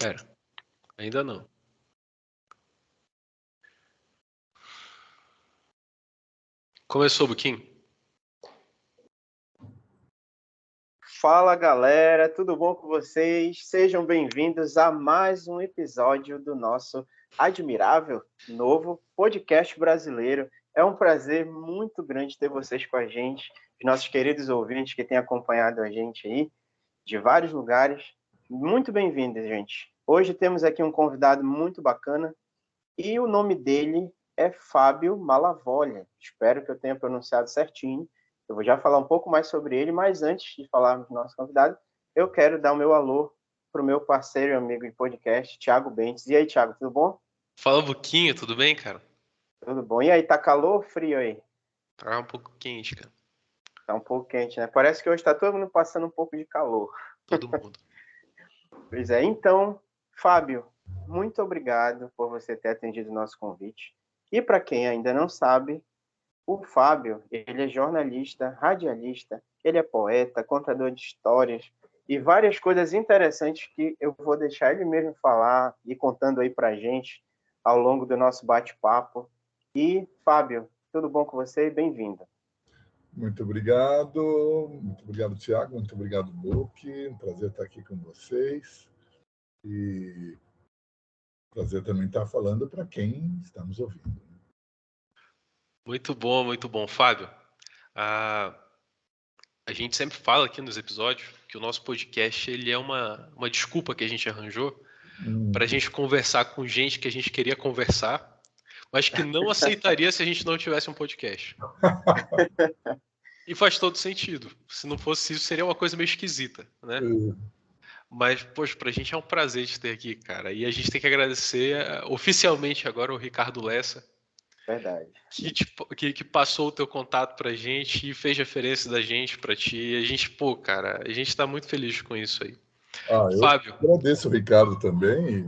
Pera, ainda não. Começou, Buquim? Fala, galera, tudo bom com vocês? Sejam bem-vindos a mais um episódio do nosso admirável novo podcast brasileiro. É um prazer muito grande ter vocês com a gente, os nossos queridos ouvintes que têm acompanhado a gente aí de vários lugares. Muito bem-vindos, gente. Hoje temos aqui um convidado muito bacana e o nome dele é Fábio Malavolha. Espero que eu tenha pronunciado certinho. Eu vou já falar um pouco mais sobre ele, mas antes de falarmos do nosso convidado, eu quero dar o meu alô para o meu parceiro e amigo de podcast, Thiago Bentes. E aí, Thiago, tudo bom? Fala, Buquinho, tudo bem, cara? Tudo bom. E aí, tá calor ou frio aí? Tá um pouco quente, cara. Tá um pouco quente, né? Parece que hoje está todo mundo passando um pouco de calor. Todo mundo. Pois é, então, Fábio, muito obrigado por você ter atendido o nosso convite. E para quem ainda não sabe, o Fábio, ele é jornalista, radialista, ele é poeta, contador de histórias e várias coisas interessantes que eu vou deixar ele mesmo falar e contando aí pra gente ao longo do nosso bate-papo. E, Fábio, tudo bom com você? Bem-vindo. Muito obrigado, Thiago, muito obrigado, Book. Um prazer estar aqui com vocês. E prazer também estar falando para quem está nos ouvindo. Muito bom. Fábio, a gente sempre fala aqui nos episódios que o nosso podcast ele é uma desculpa que a gente arranjou para a gente conversar com gente que a gente queria conversar, mas que não aceitaria se a gente não tivesse um podcast. E faz todo sentido. Se não fosse isso, seria uma coisa meio esquisita, né? Mas, poxa, pra gente é um prazer te ter aqui, cara. E a gente tem que agradecer oficialmente agora o Ricardo Lessa. Verdade. Que passou o teu contato pra gente e fez referência da gente pra ti. E a gente, cara, a gente tá muito feliz com isso aí. Eu Fábio. Agradeço o Ricardo também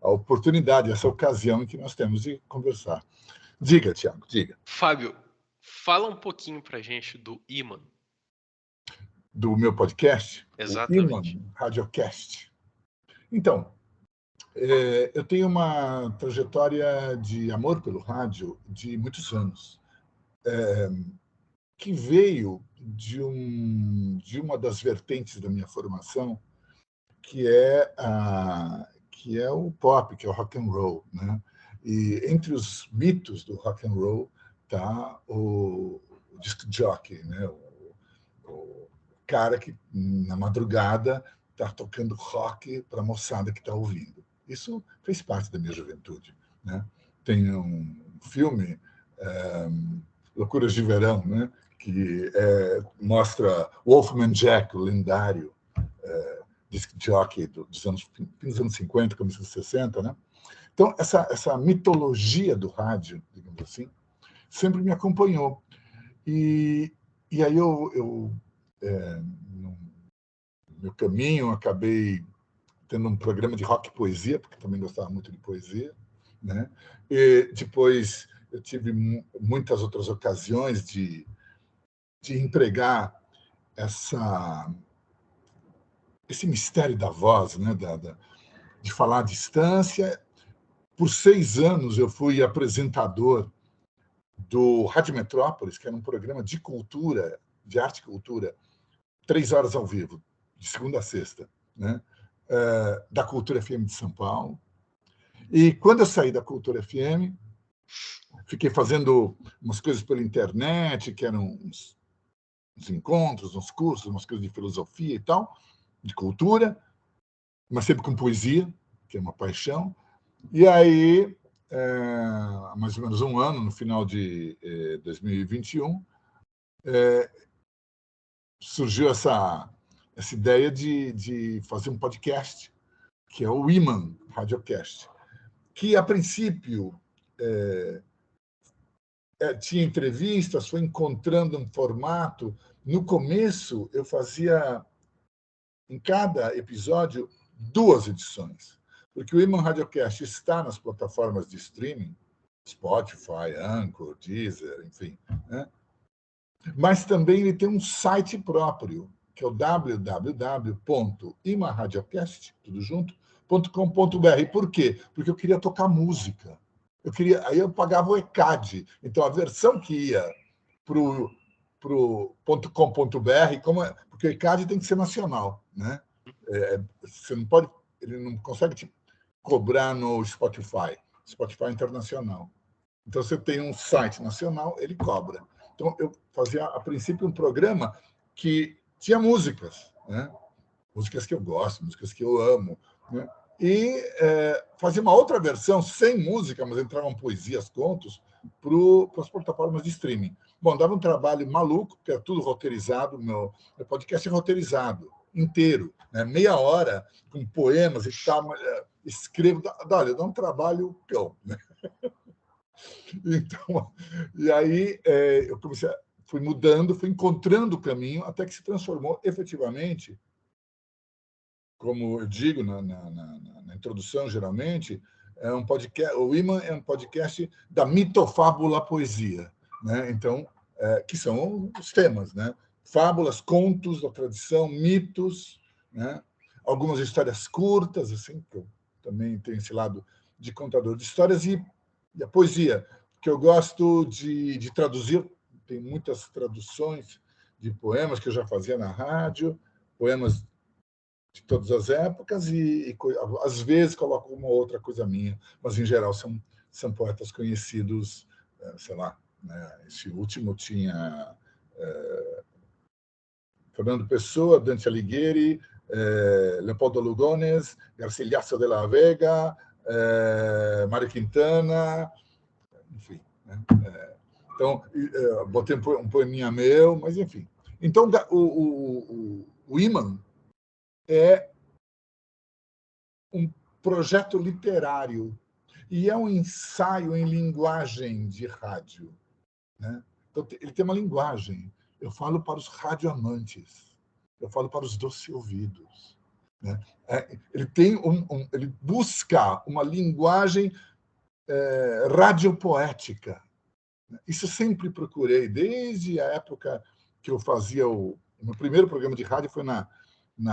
a oportunidade, essa ocasião que nós temos de conversar. Diga, Thiago, diga. Fábio, fala um pouquinho pra gente do Iman. Do meu podcast? Exatamente. O Iman Radiocast. Então, eu tenho uma trajetória de amor pelo rádio de muitos anos, que veio de uma das vertentes da minha formação, que é o pop, que é o rock and roll, né? E entre os mitos do rock and roll tá o disc jockey, né? O cara que na madrugada está tocando rock para a moçada que está ouvindo. Isso fez parte da minha juventude, né? Tem um filme, Loucuras de Verão, né? Que mostra Wolfman Jack, o lendário disc jockey dos anos 50, começo dos 60, né? Então, essa mitologia do rádio, digamos assim, sempre me acompanhou. E aí no meu caminho, acabei tendo um programa de rock e poesia, porque também gostava muito de poesia, né? E depois eu tive muitas outras ocasiões de empregar esse mistério da voz, né? De falar à distância. Por 6 anos eu fui apresentador do Rádio Metrópolis, que era um programa de cultura, de arte e cultura, 3 horas ao vivo, de segunda a sexta, né? Da Cultura FM de São Paulo. E quando eu saí da Cultura FM, fiquei fazendo umas coisas pela internet, que eram uns encontros, uns cursos, umas coisas de filosofia e tal, de cultura, mas sempre com poesia, que é uma paixão. E aí, há mais ou menos um ano, no final de 2021, surgiu essa ideia de fazer um podcast, que é o Iman Radiocast, que, a princípio, tinha entrevistas, foi encontrando um formato. No começo, eu fazia, em cada episódio, 2 edições, porque o Iman Radiocast está nas plataformas de streaming, Spotify, Anchor, Deezer, enfim, né? Mas também ele tem um site próprio, que é o www.imaradiocast.com.br. Por quê? Porque eu queria tocar música. Aí eu pagava o ECAD. Então, a versão que ia para o .com.br, porque o ECAD tem que ser nacional, né? Você não pode, ele não consegue te cobrar no Spotify. Spotify é internacional. Então, você tem um site nacional, ele cobra. Então, eu fazia, a princípio, um programa que tinha músicas, né? Músicas que eu gosto, músicas que eu amo, né? E fazia uma outra versão, sem música, mas entravam poesias, contos, para as plataformas de streaming. Bom, dava um trabalho maluco, porque era tudo roteirizado, meu podcast é roteirizado, inteiro, né? Meia hora, com poemas e tal, escrevo, olha, dá um trabalho cão, né? Então, e aí eu fui mudando, fui encontrando o caminho, até que se transformou efetivamente, como eu digo na introdução, geralmente, um podcast, o Iman é um podcast da mitofábula poesia, né? Então, que são os temas, né? Fábulas, contos da tradição, mitos, né? Algumas histórias curtas, assim, que eu também tenho esse lado de contador de histórias, e a poesia, que eu gosto de traduzir. Tem muitas traduções de poemas que eu já fazia na rádio, poemas de todas as épocas, e às vezes coloco uma outra coisa minha, mas em geral são poetas conhecidos, sei lá, né? Esse último tinha Fernando Pessoa, Dante Alighieri, Leopoldo Lugones, Garcilaso de la Vega, Mário Quintana, enfim, né? Então, botei um poeminha meu, mas enfim. Então, o Iman é um projeto literário e é um ensaio em linguagem de rádio, né? Então, ele tem uma linguagem. Eu falo para os radioamantes, eu falo para os doce-ouvidos, né? Ele busca uma linguagem radiopoética. Isso eu sempre procurei, desde a época que eu fazia o meu primeiro programa de rádio foi na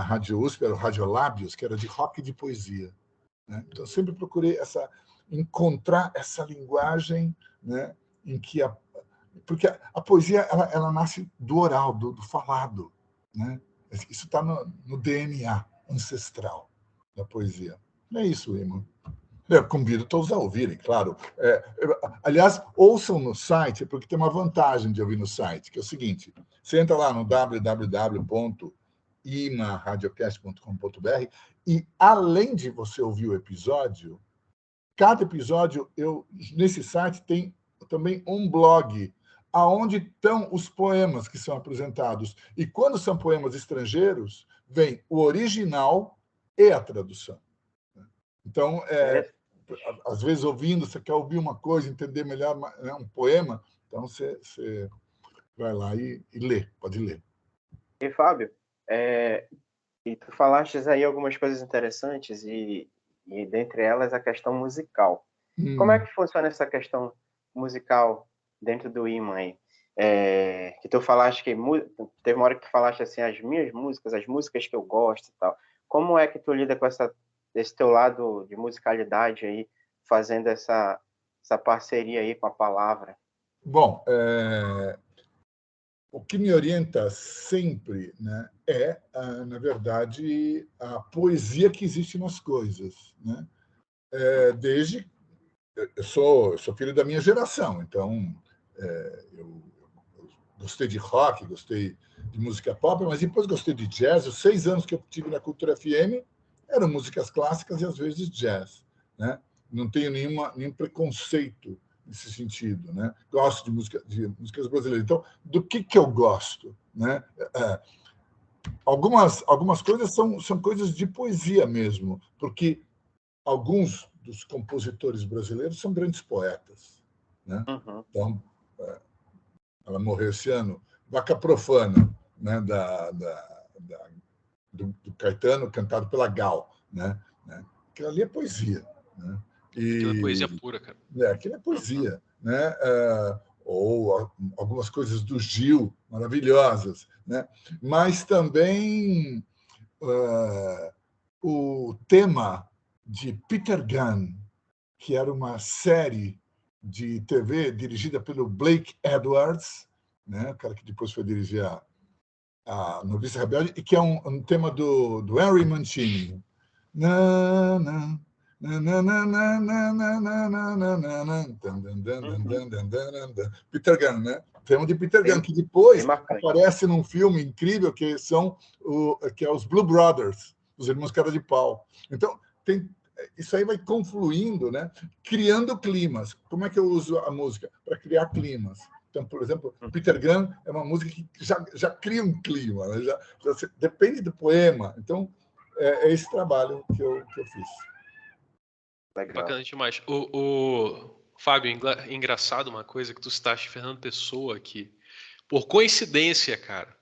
Rádio USP, era o Radiolábios, que era de rock e de poesia, né? Então, eu sempre procurei encontrar essa linguagem, né, em que porque a poesia ela nasce do oral, do falado, né? Isso está no DNA ancestral da poesia. É isso, Iman. Eu convido todos a ouvirem, claro. Aliás, ouçam no site, porque tem uma vantagem de ouvir no site, que é o seguinte: você entra lá no www.imaradiocast.com.br e, além de você ouvir o episódio, cada episódio, nesse site, tem também um blog, aonde estão os poemas que são apresentados. E quando são poemas estrangeiros, vem o original e a tradução. Então, às vezes, ouvindo, você quer ouvir uma coisa, entender melhor, né, um poema, então você vai lá e lê, pode ler. E, Fábio, e tu falaste aí algumas coisas interessantes, e dentre elas a questão musical. Como é que funciona essa questão musical dentro do Iman aí? Que tu falaste que teve uma hora que tu falaste assim, as minhas músicas, as músicas que eu gosto e tal. Como é que tu lida com esse teu lado de musicalidade aí, fazendo essa parceria aí com a palavra? Bom, o que me orienta sempre, né, na verdade, a poesia que existe nas coisas, né? Desde eu sou filho da minha geração, então eu gostei de rock, gostei de música pop, mas depois gostei de jazz. Os 6 anos que eu tive na Cultura FM eram músicas clássicas e às vezes jazz, né? Não tenho nenhum preconceito nesse sentido, né? Gosto de músicas brasileiras. Então, do que eu gosto, né? Algumas coisas são coisas de poesia mesmo, porque alguns dos compositores brasileiros são grandes poetas, né? Uhum. Então, ela morreu esse ano, Vaca Profana, né, do Caetano, cantado pela Gal, né? Aquilo ali é poesia, né? Aquilo é poesia pura, cara. Aquilo é poesia, né? ou algumas coisas do Gil, maravilhosas, né? Mas também o tema de Peter Gunn, que era uma série de TV dirigida pelo Blake Edwards, né? O cara que depois foi dirigir a Noviça Rebelde, e que é um tema do Henry Mancini. Peter Gunn, né? Tema de Peter Gunn, que depois aparece num filme incrível que que é os Blue Brothers, os Irmãos Cara de Pau. Então, isso aí vai confluindo, né? Criando climas. Como é que eu uso a música? Para criar climas. Então, por exemplo, Peter Gunn é uma música que já cria um clima, né? Depende do poema. Então, é esse trabalho que eu fiz. Legal. Bacana demais. O Fábio, engraçado uma coisa que tu citaste Fernando Pessoa aqui. Por coincidência, cara,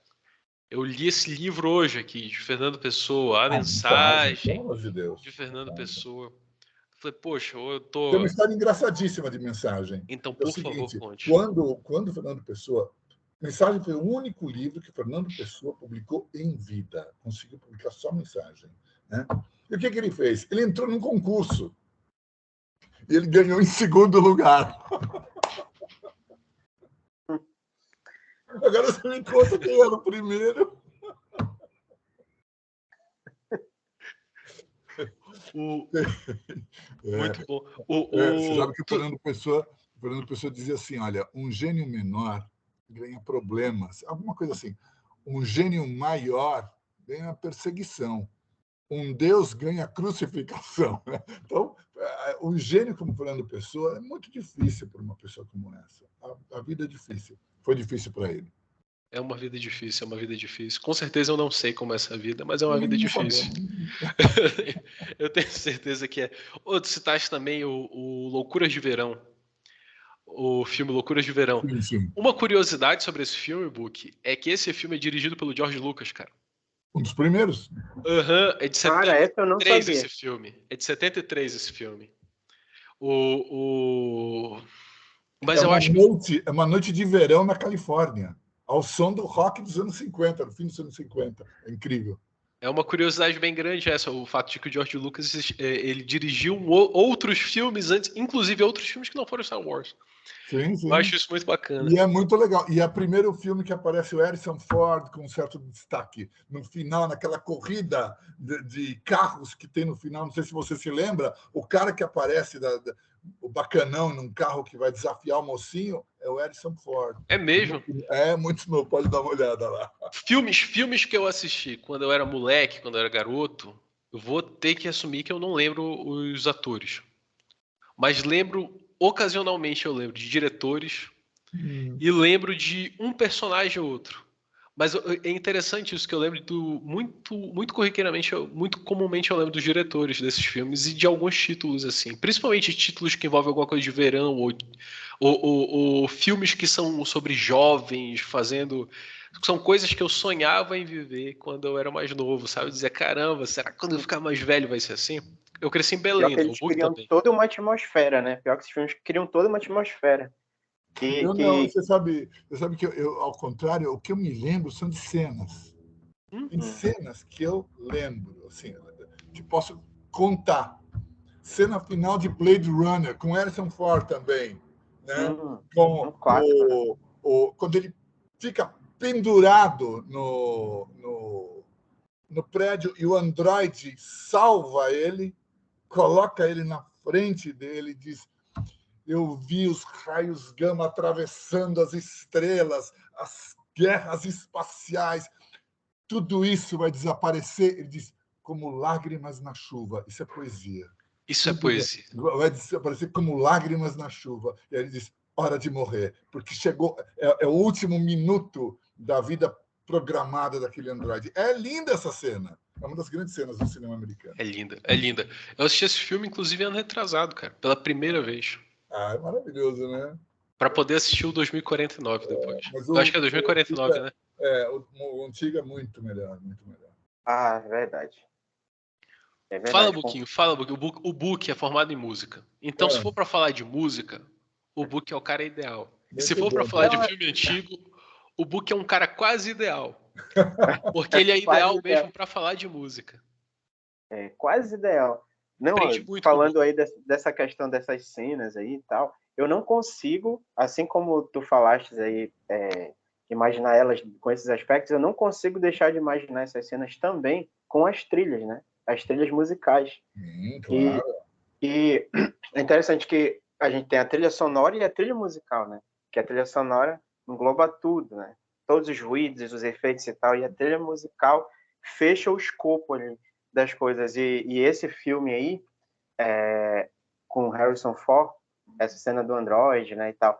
eu li esse livro hoje aqui, de Fernando Pessoa, A Mensagem, pelo amor de Deus. de Fernando Pessoa. Falei, poxa, eu tô... Tem uma história engraçadíssima de Mensagem. Então, É o por seguinte, favor, conte. quando Fernando Pessoa... Mensagem foi o único livro que Fernando Pessoa publicou em vida. Conseguiu publicar só Mensagem, né? E o que ele fez? Ele entrou num concurso e ele ganhou em segundo lugar. Agora você me conta quem era o primeiro. Muito bom. Você sabe que o Fernando Pessoa dizia assim, olha, um gênio menor ganha problemas, alguma coisa assim. Um gênio maior ganha perseguição. Um Deus ganha crucificação. Então, um gênio como Fernando Pessoa é muito difícil para uma pessoa como essa. A vida é difícil. Foi difícil para ele. É uma vida difícil, é uma vida difícil. Com certeza eu não sei como é essa vida, mas é uma vida difícil. Eu tenho certeza que é. Tu citaste também o Loucuras de Verão. O filme Loucuras de Verão. Sim, sim. Uma curiosidade sobre esse filme, Book, é que esse filme é dirigido pelo George Lucas, cara. Um dos primeiros. É de 73 Cara, essa eu não sabia. esse filme. É de 73 esse filme. Mas eu acho que... É uma noite de verão na Califórnia, ao som do rock dos anos 50, no fim dos anos 50. É incrível. É uma curiosidade bem grande essa, o fato de que o George Lucas ele dirigiu outros filmes antes, inclusive outros filmes que não foram Star Wars. Sim, sim. Eu acho isso muito bacana. E é muito legal. E é o primeiro filme que aparece o Harrison Ford com um certo destaque. No final, naquela corrida de carros que tem no final, não sei se você se lembra, o cara que aparece, o bacanão num carro que vai desafiar o mocinho, é o Harrison Ford. É mesmo? É muito novo, pode dar uma olhada lá. Filmes que eu assisti quando eu era moleque, quando eu era garoto, eu vou ter que assumir que eu não lembro os atores. Mas ocasionalmente eu lembro de diretores e lembro de um personagem ou outro. Mas é interessante isso, que eu lembro muito corriqueiramente, muito comumente eu lembro dos diretores desses filmes e de alguns títulos, assim. Principalmente títulos que envolvem alguma coisa de verão ou filmes que são sobre jovens fazendo... São coisas que eu sonhava em viver quando eu era mais novo, sabe? Eu dizia, caramba, será que quando eu ficar mais velho vai ser assim? Eu cresci em Belém, Pior que eles criam toda uma atmosfera, né? Pior que esses filmes criam toda uma atmosfera. Você sabe que eu, ao contrário, o que eu me lembro são de cenas. Tem cenas que eu lembro, assim, que posso contar. Cena final de Blade Runner, com Harrison Ford também, né? Quando ele fica pendurado no prédio e o androide salva ele, coloca ele na frente dele e diz: eu vi os raios gama atravessando as estrelas, as guerras espaciais, tudo isso vai desaparecer. Ele diz, como lágrimas na chuva. Isso é poesia. Isso é poesia. Vai desaparecer como lágrimas na chuva. E aí ele diz, hora de morrer, porque chegou, é o último minuto da vida programada daquele androide. É linda essa cena. É uma das grandes cenas do cinema americano. É linda, é linda. Eu assisti esse filme, inclusive, ano retrasado, cara, pela primeira vez. Ah, é maravilhoso, né? Para poder assistir o 2049 depois. Eu acho que é 2049, né? O antigo é muito melhor, muito melhor. Ah, é verdade. Fala, Buquinho. O Book é formado em música. Então, se for para falar de música, o Book é o cara ideal. E se Muito for para bom. falar de filme antigo, o Book é um cara quase ideal. Porque ele é Quase ideal ideal. mesmo para falar de música. É, quase ideal. Não, Aprendi muito com o falando Book. aí dessa questão dessas cenas aí e tal, eu não consigo, assim como tu falaste aí, imaginar elas com esses aspectos, eu não consigo deixar de imaginar essas cenas também com as trilhas, né? As trilhas musicais. Claro. E é interessante que a gente tem a trilha sonora e a trilha musical, né? Que a trilha sonora engloba tudo, né? Todos os ruídos, os efeitos e tal, e a trilha musical fecha o escopo ali das coisas. E esse filme aí, com Harrison Ford, essa cena do Android, né, e tal,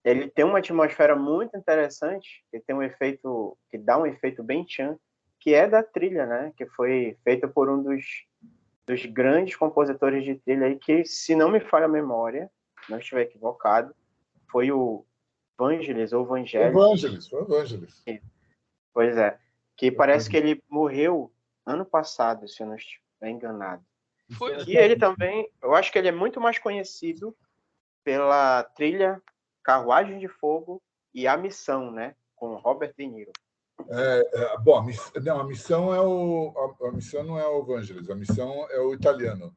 ele tem uma atmosfera muito interessante, que tem um efeito, que dá um efeito bem tchan, que é da trilha, né? Que foi feita por um dos grandes compositores de trilha aí, que, se não me falha a memória, não estiver equivocado, foi o Vangelis ou Vangelis. Foi Evangelis. Pois é. Que parece que ele morreu ano passado, se eu não estiver enganado. Foi, né? E ele também, eu acho que ele é muito mais conhecido pela trilha Carruagem de Fogo e A Missão, né? Com Robert De Niro. Bom, a missão a missão não é o Evangelis, a missão é o italiano.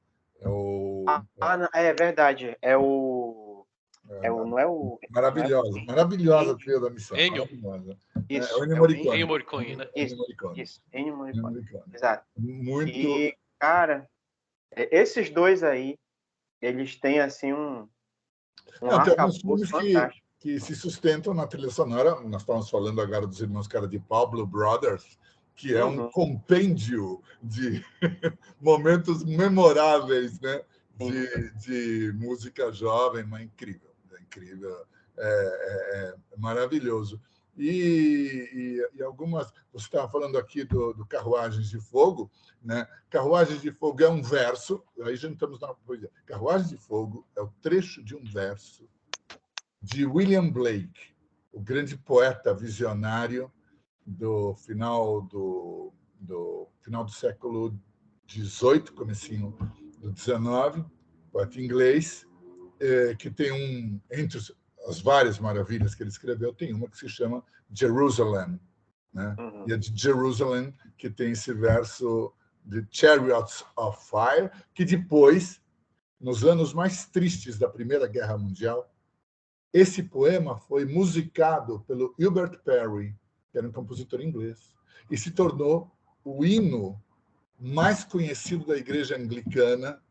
É verdade. Não é o. Maravilhosa a trilha da missão. Ennio. Maravilhosa. Isso, É o Ennio é o Morricone. Ennio Morricone, né? Ennio Morricone. Isso, Ennio Ennio Morricone. Morricone. Exato. Muito. E, cara, esses dois aí, eles têm, assim, um Tem alguns arcabouço filmes fantástico. que se sustentam na trilha sonora. Nós estávamos falando agora dos Irmãos Cara de Pau, Blue Brothers, que é um compêndio de momentos memoráveis, né? De música jovem, mas incrível. É maravilhoso. E algumas. Você estava falando aqui do Carruagens de Fogo, né? Carruagens de Fogo é um verso, aí já estamos na poesia. Carruagens de Fogo é o trecho de um verso de William Blake, o grande poeta visionário do final do século XVIII, comecinho do XIX, poeta inglês, que tem entre as várias maravilhas que ele escreveu, tem uma que se chama Jerusalem, né? E é de Jerusalem que tem esse verso de Chariots of Fire, que depois, nos anos mais tristes da Primeira Guerra Mundial, esse poema foi musicado pelo Hubert Parry, que era um compositor inglês, e se tornou o hino mais conhecido da Igreja Anglicana,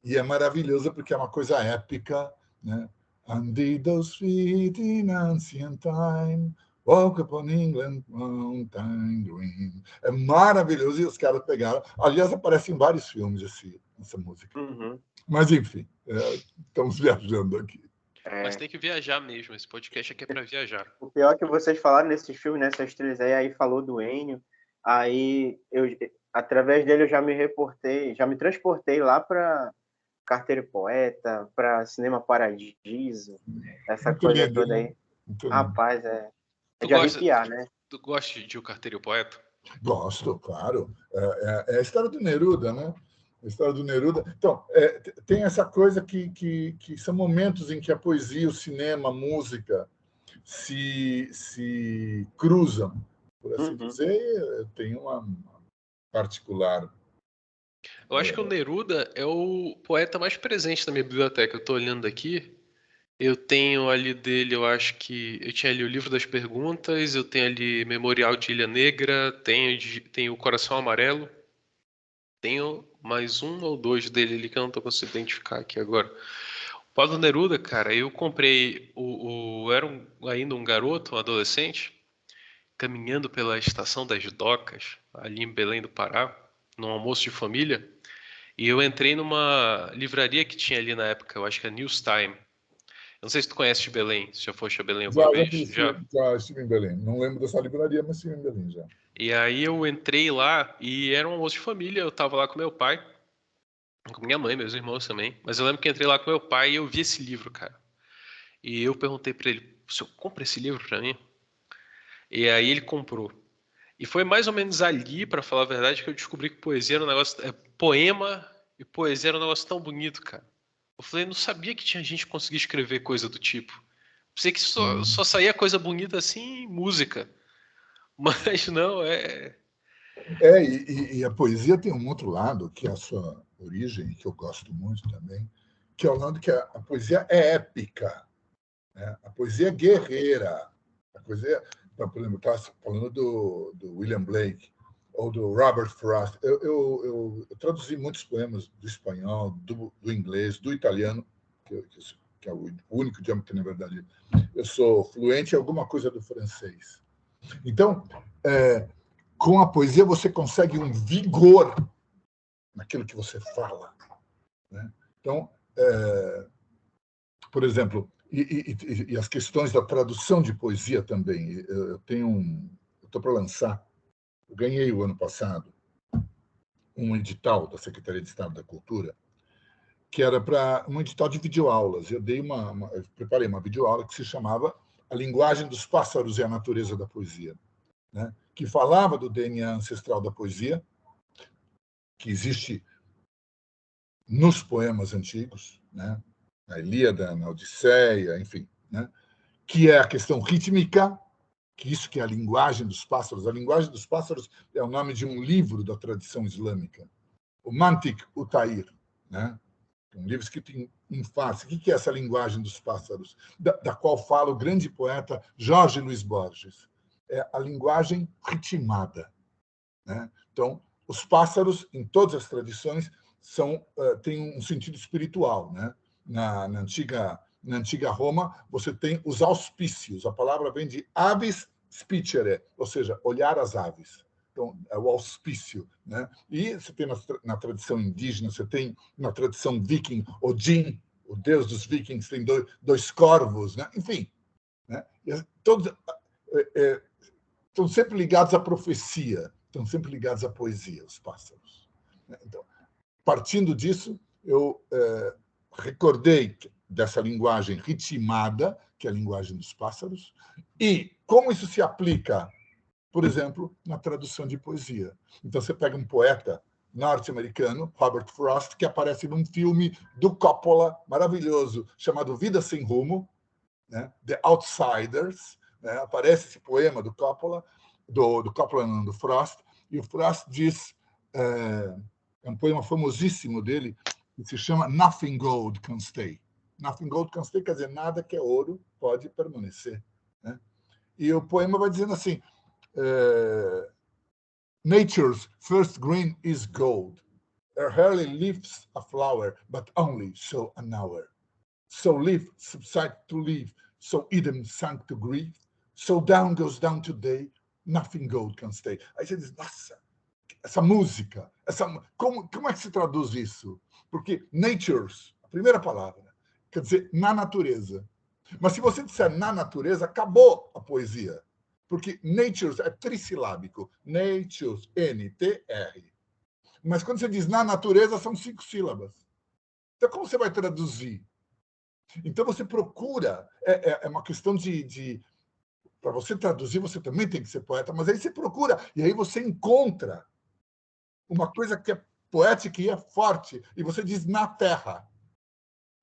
e é maravilhoso porque é uma coisa épica, né? And did those feet in ancient time walk upon England mountain green. É maravilhoso e os caras pegaram. Aliás, aparece em vários filmes essa música. Mas, enfim, estamos viajando aqui. Mas tem que viajar mesmo. Esse podcast aqui é para viajar. O pior é que vocês falaram nesses filmes, nessas trilhas aí falou do Ennio, aí através dele eu já me transportei lá para Carteiro e Poeta, para Cinema Paradiso, essa Muito coisa lindo, toda né? aí. Muito lindo. Rapaz, é de arrepiar, né? Tu gosta de O Carteiro e o Poeta? Gosto, claro. É a história do Neruda, né? A história do Neruda. Então, tem essa coisa que são momentos em que a poesia, o cinema, a música se cruzam, por assim dizer. Eu tenho uma particular. Eu acho que o Neruda é o poeta mais presente na minha biblioteca. Eu estou olhando aqui. Eu tenho ali dele, eu acho que... Eu tinha ali o Livro das Perguntas, eu tenho ali Memorial de Ilha Negra, tenho o Coração Amarelo. Tenho mais um ou dois dele ali que eu não estou conseguindo identificar aqui agora. O Pablo Neruda, cara, eu comprei... ainda um garoto, um adolescente, caminhando pela Estação das Docas, ali em Belém do Pará, num almoço de família, e eu entrei numa livraria que tinha ali na época, eu acho que é News Time. Eu não sei se tu conhece de Belém, se já foste a Belém alguma vez. Já estive em Belém. Não lembro dessa livraria, mas estive em Belém já. E aí eu entrei lá e era um almoço de família, eu tava lá com meu pai, com minha mãe, meus irmãos também, mas eu lembro que entrei lá com meu pai e eu vi esse livro, cara. E eu perguntei pra ele, o senhor compra esse livro pra mim? E aí ele comprou. E foi mais ou menos ali, pra falar a verdade, que eu descobri que poesia era um negócio... poema e poesia era um negócio tão bonito, cara. Eu falei, não sabia que tinha gente que conseguia escrever coisa do tipo. Pensei que só saía coisa bonita assim em música. Mas não, E a poesia tem um outro lado, que é a sua origem, que eu gosto muito também, que é o lado que a poesia é épica, né? A poesia é guerreira. A poesia, por exemplo, estava falando do William Blake ou do Robert Frost. Eu traduzi muitos poemas do espanhol, do inglês, do italiano, que é o único idioma que, na verdade, eu sou fluente em alguma coisa do francês. Então, com a poesia, você consegue um vigor naquilo que você fala, né? Então, por exemplo, e as questões da tradução de poesia também. Eu estou para lançar, eu ganhei o ano passado um edital da Secretaria de Estado da Cultura, que era para um edital de videoaulas. Eu preparei uma videoaula que se chamava A Linguagem dos Pássaros e a Natureza da Poesia, né? Que falava do DNA ancestral da poesia, que existe nos poemas antigos, né? Na Ilíada, na Odisseia, enfim, né? Que é a questão rítmica, que isso que é a linguagem dos pássaros. A linguagem dos pássaros é o nome de um livro da tradição islâmica, o Mantiq Utair, né? Um livro escrito em farsi. O que é essa linguagem dos pássaros, da qual fala o grande poeta Jorge Luis Borges? É a linguagem ritmada, né? Então, os pássaros, em todas as tradições, têm um sentido espiritual, né? Na antiga Roma, você tem os auspícios. A palavra vem de avis spicere, ou seja, olhar as aves. Então, é o auspício, né? E você tem na tradição indígena, você tem na tradição viking, Odin, o deus dos vikings, tem dois corvos, né? Enfim, né? Todos estão sempre ligados à profecia, estão sempre ligados à poesia, os pássaros. Então, partindo disso, eu recordei dessa linguagem ritmada, que é a linguagem dos pássaros, e como isso se aplica, por exemplo, na tradução de poesia. Então, você pega um poeta norte-americano, Robert Frost, que aparece num filme do Coppola, maravilhoso, chamado Vida Sem Rumo, né? The Outsiders, né? Aparece esse poema do Coppola, do Coppola não, do Frost, e o Frost diz, é um poema famosíssimo dele, que se chama Nothing Gold Can Stay. Nothing Gold Can Stay quer dizer nada que é ouro pode permanecer, né? E o poema vai dizendo assim, Nature's first green is gold. Her hardly lifts a flower, but only so an hour. So leaf subside to leaf, so Eden sank to grief, so down goes down today, nothing gold can stay. Aí você diz, nossa, essa música, como é que se traduz isso? Porque nature's, a primeira palavra, quer dizer na natureza. Mas se você disser na natureza, acabou a poesia. Porque nature's é trissilábico. Nature's, N-T-R. Mas quando você diz na natureza, são 5 sílabas. Então, como você vai traduzir? Então, você procura... É uma questão de para você traduzir, você também tem que ser poeta, mas aí você procura, e aí você encontra uma coisa que é poética e é forte, e você diz na terra.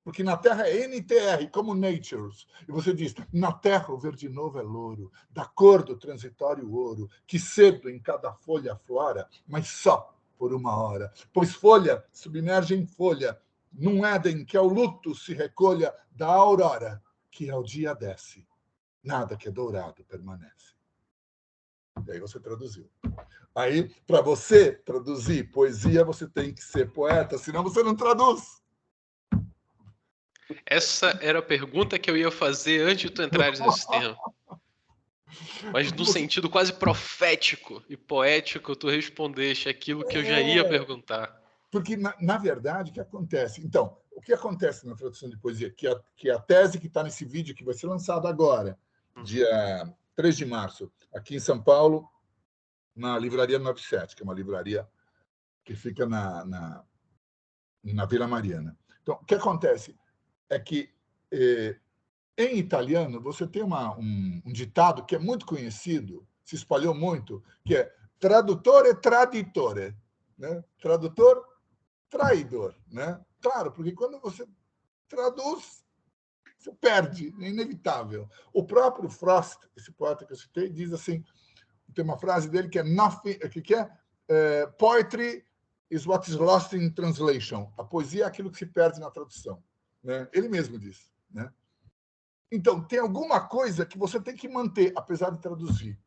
Porque na terra é NTR, como Nature's. E você diz, na terra o verde novo é louro, da cor do transitório ouro, que cedo em cada folha flora, mas só por uma hora. Pois folha submerge em folha, num Éden que ao luto se recolha da aurora, que ao dia desce. Nada que é dourado permanece. E aí você traduziu. Aí, para você traduzir poesia, você tem que ser poeta, senão você não traduz. Essa era a pergunta que eu ia fazer antes de tu entrares nesse tema. Mas no sentido quase profético e poético, tu respondeste aquilo que eu já ia perguntar. Porque, na verdade, o que acontece? Então, o que acontece na tradução de poesia? Que a tese que está nesse vídeo, que vai ser lançado agora, dia 3 de março, aqui em São Paulo, na Livraria 97, que é uma livraria que fica na Vila Mariana. Então, o que acontece é que, em italiano, você tem um ditado que é muito conhecido, se espalhou muito, que é tradutore traditore, né? Tradutor, traidor, né? Claro, porque quando você traduz, Você perde, é inevitável. O próprio Frost, esse poeta que eu citei, diz assim, tem uma frase dele que é nothing, que é poetry is what is lost in translation. A poesia é aquilo que se perde na tradução, né? Ele mesmo diz, né? Então, tem alguma coisa que você tem que manter, apesar de traduzir.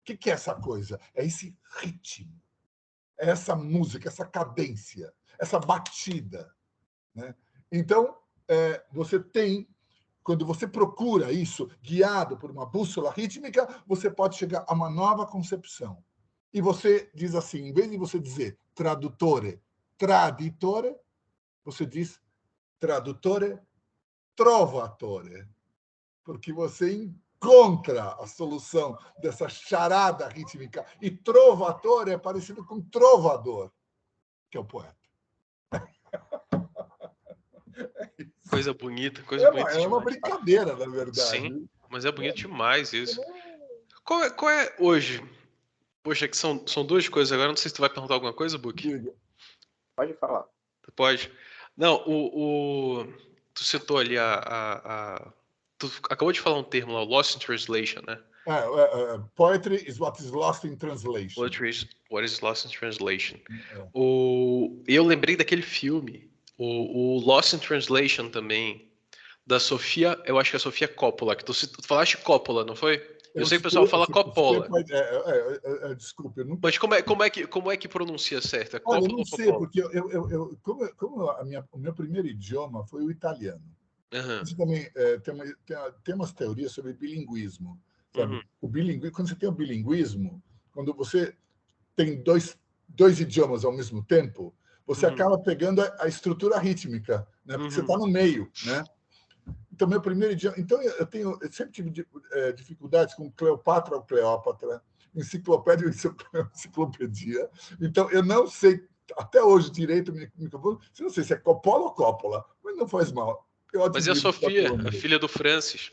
O que é essa coisa? É esse ritmo, é essa música, essa cadência, essa batida, né? Então, você tem, quando você procura isso, guiado por uma bússola rítmica, você pode chegar a uma nova concepção. E você diz assim, em vez de você dizer tradutore, traditore, você diz tradutore, trovatore, porque você encontra a solução dessa charada rítmica. E trovatore é parecido com trovador, que é o poeta. Coisa bonita É uma demais. brincadeira, na verdade. Sim, mas é bonito demais isso. Qual é hoje? Poxa, que são duas coisas agora. Não sei se tu vai perguntar alguma coisa, Book. Pode falar. Pode. Não, tu citou ali tu acabou de falar um termo lá, o Lost in Translation, né? Poetry is what is lost in translation. Poetry is what is lost in translation. Eu lembrei daquele filme, o Lost in Translation também, da Sofia, eu acho que é a Sofia Coppola, que tu falaste Coppola, não foi? Eu sei que o pessoal fala Coppola. Desculpe, eu nunca... Mas como é que pronuncia certo? É Olha, Coppola eu não ou sei, Coppola? porque como o meu primeiro idioma foi o italiano. Você também tem umas teorias sobre bilinguismo. Sabe? O bilinguismo, quando você tem o bilinguismo, quando você tem dois idiomas ao mesmo tempo, você acaba pegando a estrutura rítmica, né? Porque você está no meio, né? Então, meu primeiro idioma... Então, eu sempre tive dificuldades com Cleopatra ou Cleópatra, enciclopédia ou enciclopedia. Então, eu não sei, até hoje, direito, não sei se é Coppola ou Coppola, mas não faz mal. Mas e a Sofia, a filha do Francis?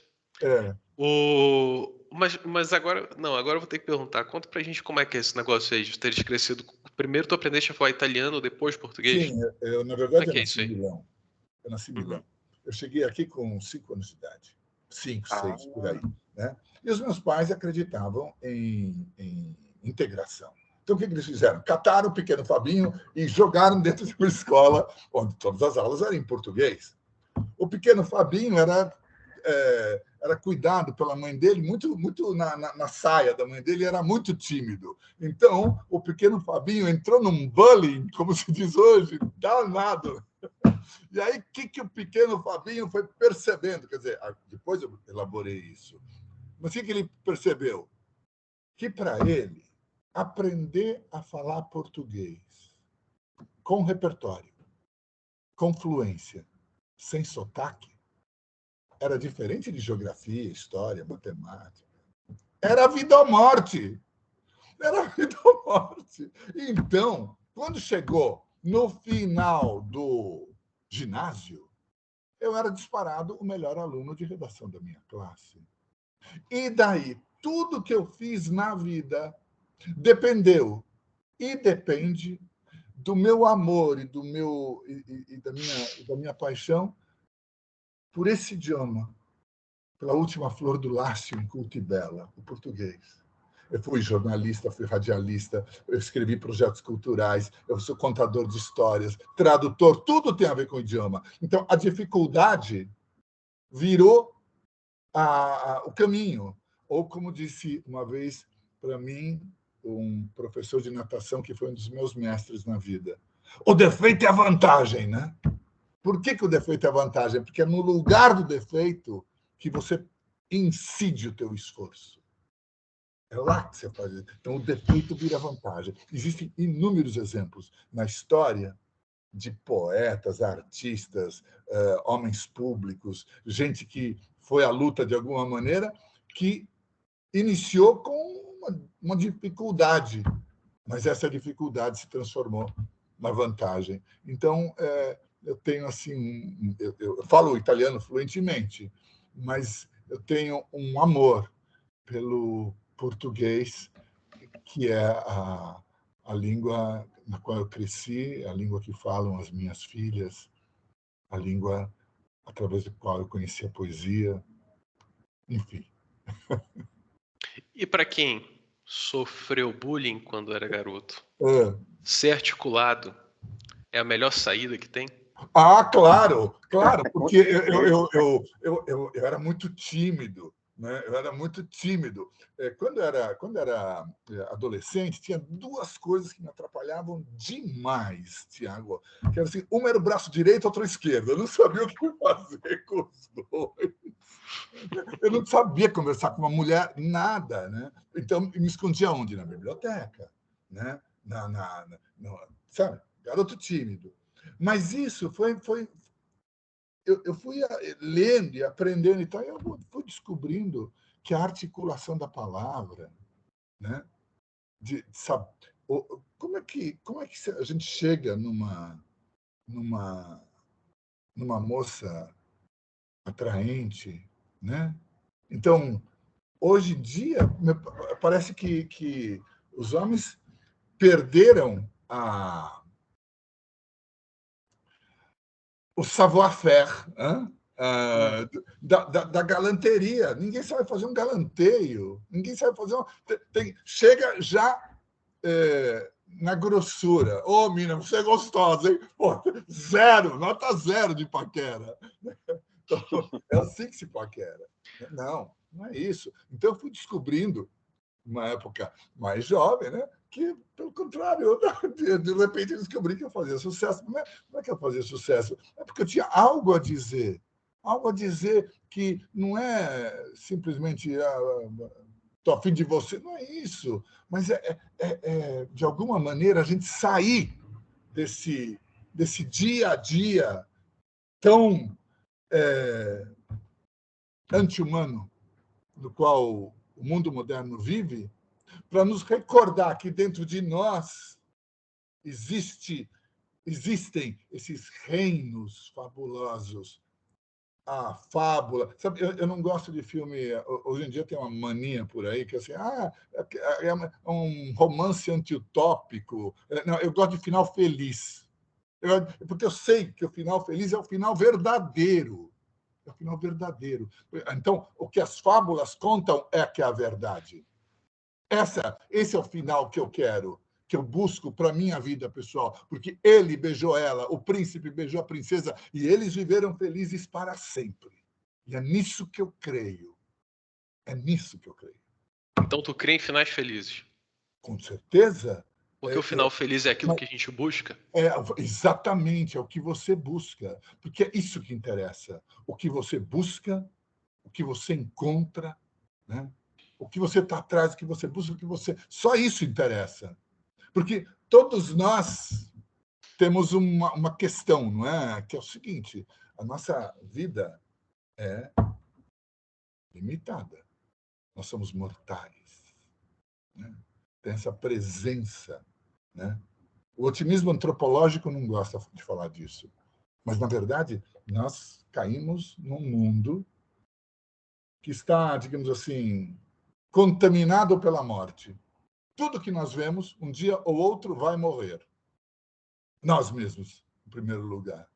Mas agora eu vou ter que perguntar. Conta pra gente como é que é esse negócio aí de teres crescido. Primeiro tu aprendeste a falar italiano, depois português? Sim, na verdade Como é que eu é nasci isso em aí? Milão. Eu nasci em Milão. Eu cheguei aqui com 5 anos de idade. 5, 6, por aí. Né? E os meus pais acreditavam em integração. Então, o que eles fizeram? Cataram o pequeno Fabinho e jogaram dentro de uma escola onde todas as aulas eram em português. O pequeno Fabinho era cuidado pela mãe dele, muito na saia da mãe dele, era muito tímido. Então, o pequeno Fabinho entrou num bullying, como se diz hoje, danado. E aí, o que o pequeno Fabinho foi percebendo? Quer dizer, depois eu elaborei isso. Mas o que ele percebeu? Que, para ele, aprender a falar português com repertório, com fluência, sem sotaque, era diferente de geografia, história, matemática. Era vida ou morte. Era vida ou morte. Então, quando chegou no final do ginásio, eu era disparado o melhor aluno de redação da minha classe. E daí, tudo que eu fiz na vida dependeu e depende do meu amor e da minha paixão por esse idioma, pela última flor do lácio em Cultibela, o português. Eu fui jornalista, fui radialista, eu escrevi projetos culturais, eu sou contador de histórias, tradutor, tudo tem a ver com o idioma. Então, a dificuldade virou o caminho. Ou, como disse uma vez para mim um professor de natação que foi um dos meus mestres na vida, o defeito é a vantagem, né? Por que o defeito é a vantagem? Porque é no lugar do defeito que você incide o teu esforço. É lá que você faz. Então, o defeito vira vantagem. Existem inúmeros exemplos na história de poetas, artistas, homens públicos, gente que foi à luta de alguma maneira, que iniciou com uma dificuldade, mas essa dificuldade se transformou na vantagem. Então, eu tenho assim, eu falo italiano fluentemente, mas eu tenho um amor pelo português, que é a língua na qual eu cresci, a língua que falam as minhas filhas, a língua através do qual eu conheci a poesia, enfim. E para quem sofreu bullying quando era garoto, É. ser articulado é a melhor saída que tem? Ah, claro, Com porque certeza. eu era muito tímido, né? Eu era muito tímido. Quando era adolescente, tinha duas coisas que me atrapalhavam demais, Tiago. Que era assim, uma era o braço direito, outra esquerdo. Eu não sabia o que fazer com os dois. Eu não sabia conversar com uma mulher, nada, né? Então, me escondia onde? Na biblioteca, né? Sabe? Garoto tímido. Mas isso foi eu fui lendo e aprendendo, então eu fui descobrindo que a articulação da palavra, né? Sabe, como é que a gente chega numa, numa moça atraente, né? Então, hoje em dia, parece que os homens perderam o savoir-faire, da galanteria. Ninguém sabe fazer um galanteio, ninguém sabe fazer chega já na grossura. Ô, mina, você é gostosa, hein? Pô, zero, nota zero de paquera. Então, é assim que se paquera. Não é isso. Então, eu fui descobrindo, numa época mais jovem, né? Que, pelo contrário, de repente eu descobri que eu fazia sucesso. Não é que eu fazia sucesso, é porque eu tinha algo a dizer. Algo a dizer que não é simplesmente estou a fim de você, não é isso. Mas de alguma maneira, a gente sair desse dia a dia tão anti-humano no qual o mundo moderno vive, para nos recordar que dentro de nós existem esses reinos fabulosos, a fábula. Sabe, eu não gosto de filme. Hoje em dia tem uma mania por aí que é assim, é um romance antiutópico. Não, eu gosto de final feliz. Porque eu sei que o final feliz é o final verdadeiro. É o final verdadeiro. Então, o que as fábulas contam é que é a verdade. Esse é o final que eu quero, que eu busco para a minha vida pessoal, porque ele beijou ela, o príncipe beijou a princesa, e eles viveram felizes para sempre. E é nisso que eu creio. É nisso que eu creio. Então tu crê em finais felizes? Com certeza. Porque o final feliz é aquilo que a gente busca? Exatamente, é o que você busca. Porque é isso que interessa. O que você busca, o que você encontra, né? O que você está atrás, o que você busca, o que você. Só isso interessa. Porque todos nós temos uma questão, não é? Que é o seguinte: a nossa vida é limitada. Nós somos mortais. Né? Tem essa presença. Né? O otimismo antropológico não gosta de falar disso. Mas, na verdade, nós caímos num mundo que está, digamos assim, contaminado pela morte. Tudo que nós vemos, um dia ou outro, vai morrer. Nós mesmos, em primeiro lugar.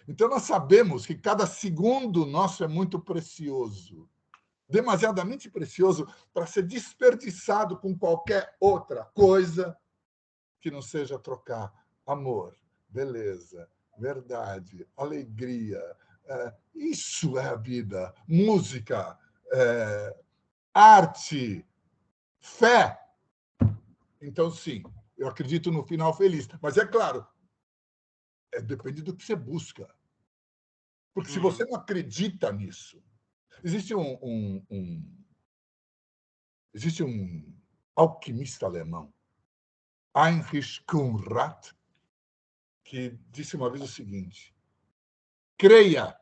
Então, nós sabemos que cada segundo nosso é muito precioso, demasiadamente precioso para ser desperdiçado com qualquer outra coisa que não seja trocar amor, beleza, verdade, alegria. Isso é a vida. Música, arte, fé. Então, sim, eu acredito no final feliz. Mas, é claro, depende do que você busca. Porque se você não acredita nisso, existe existe um alquimista alemão, Heinrich Kunrat, que disse uma vez o seguinte: creia,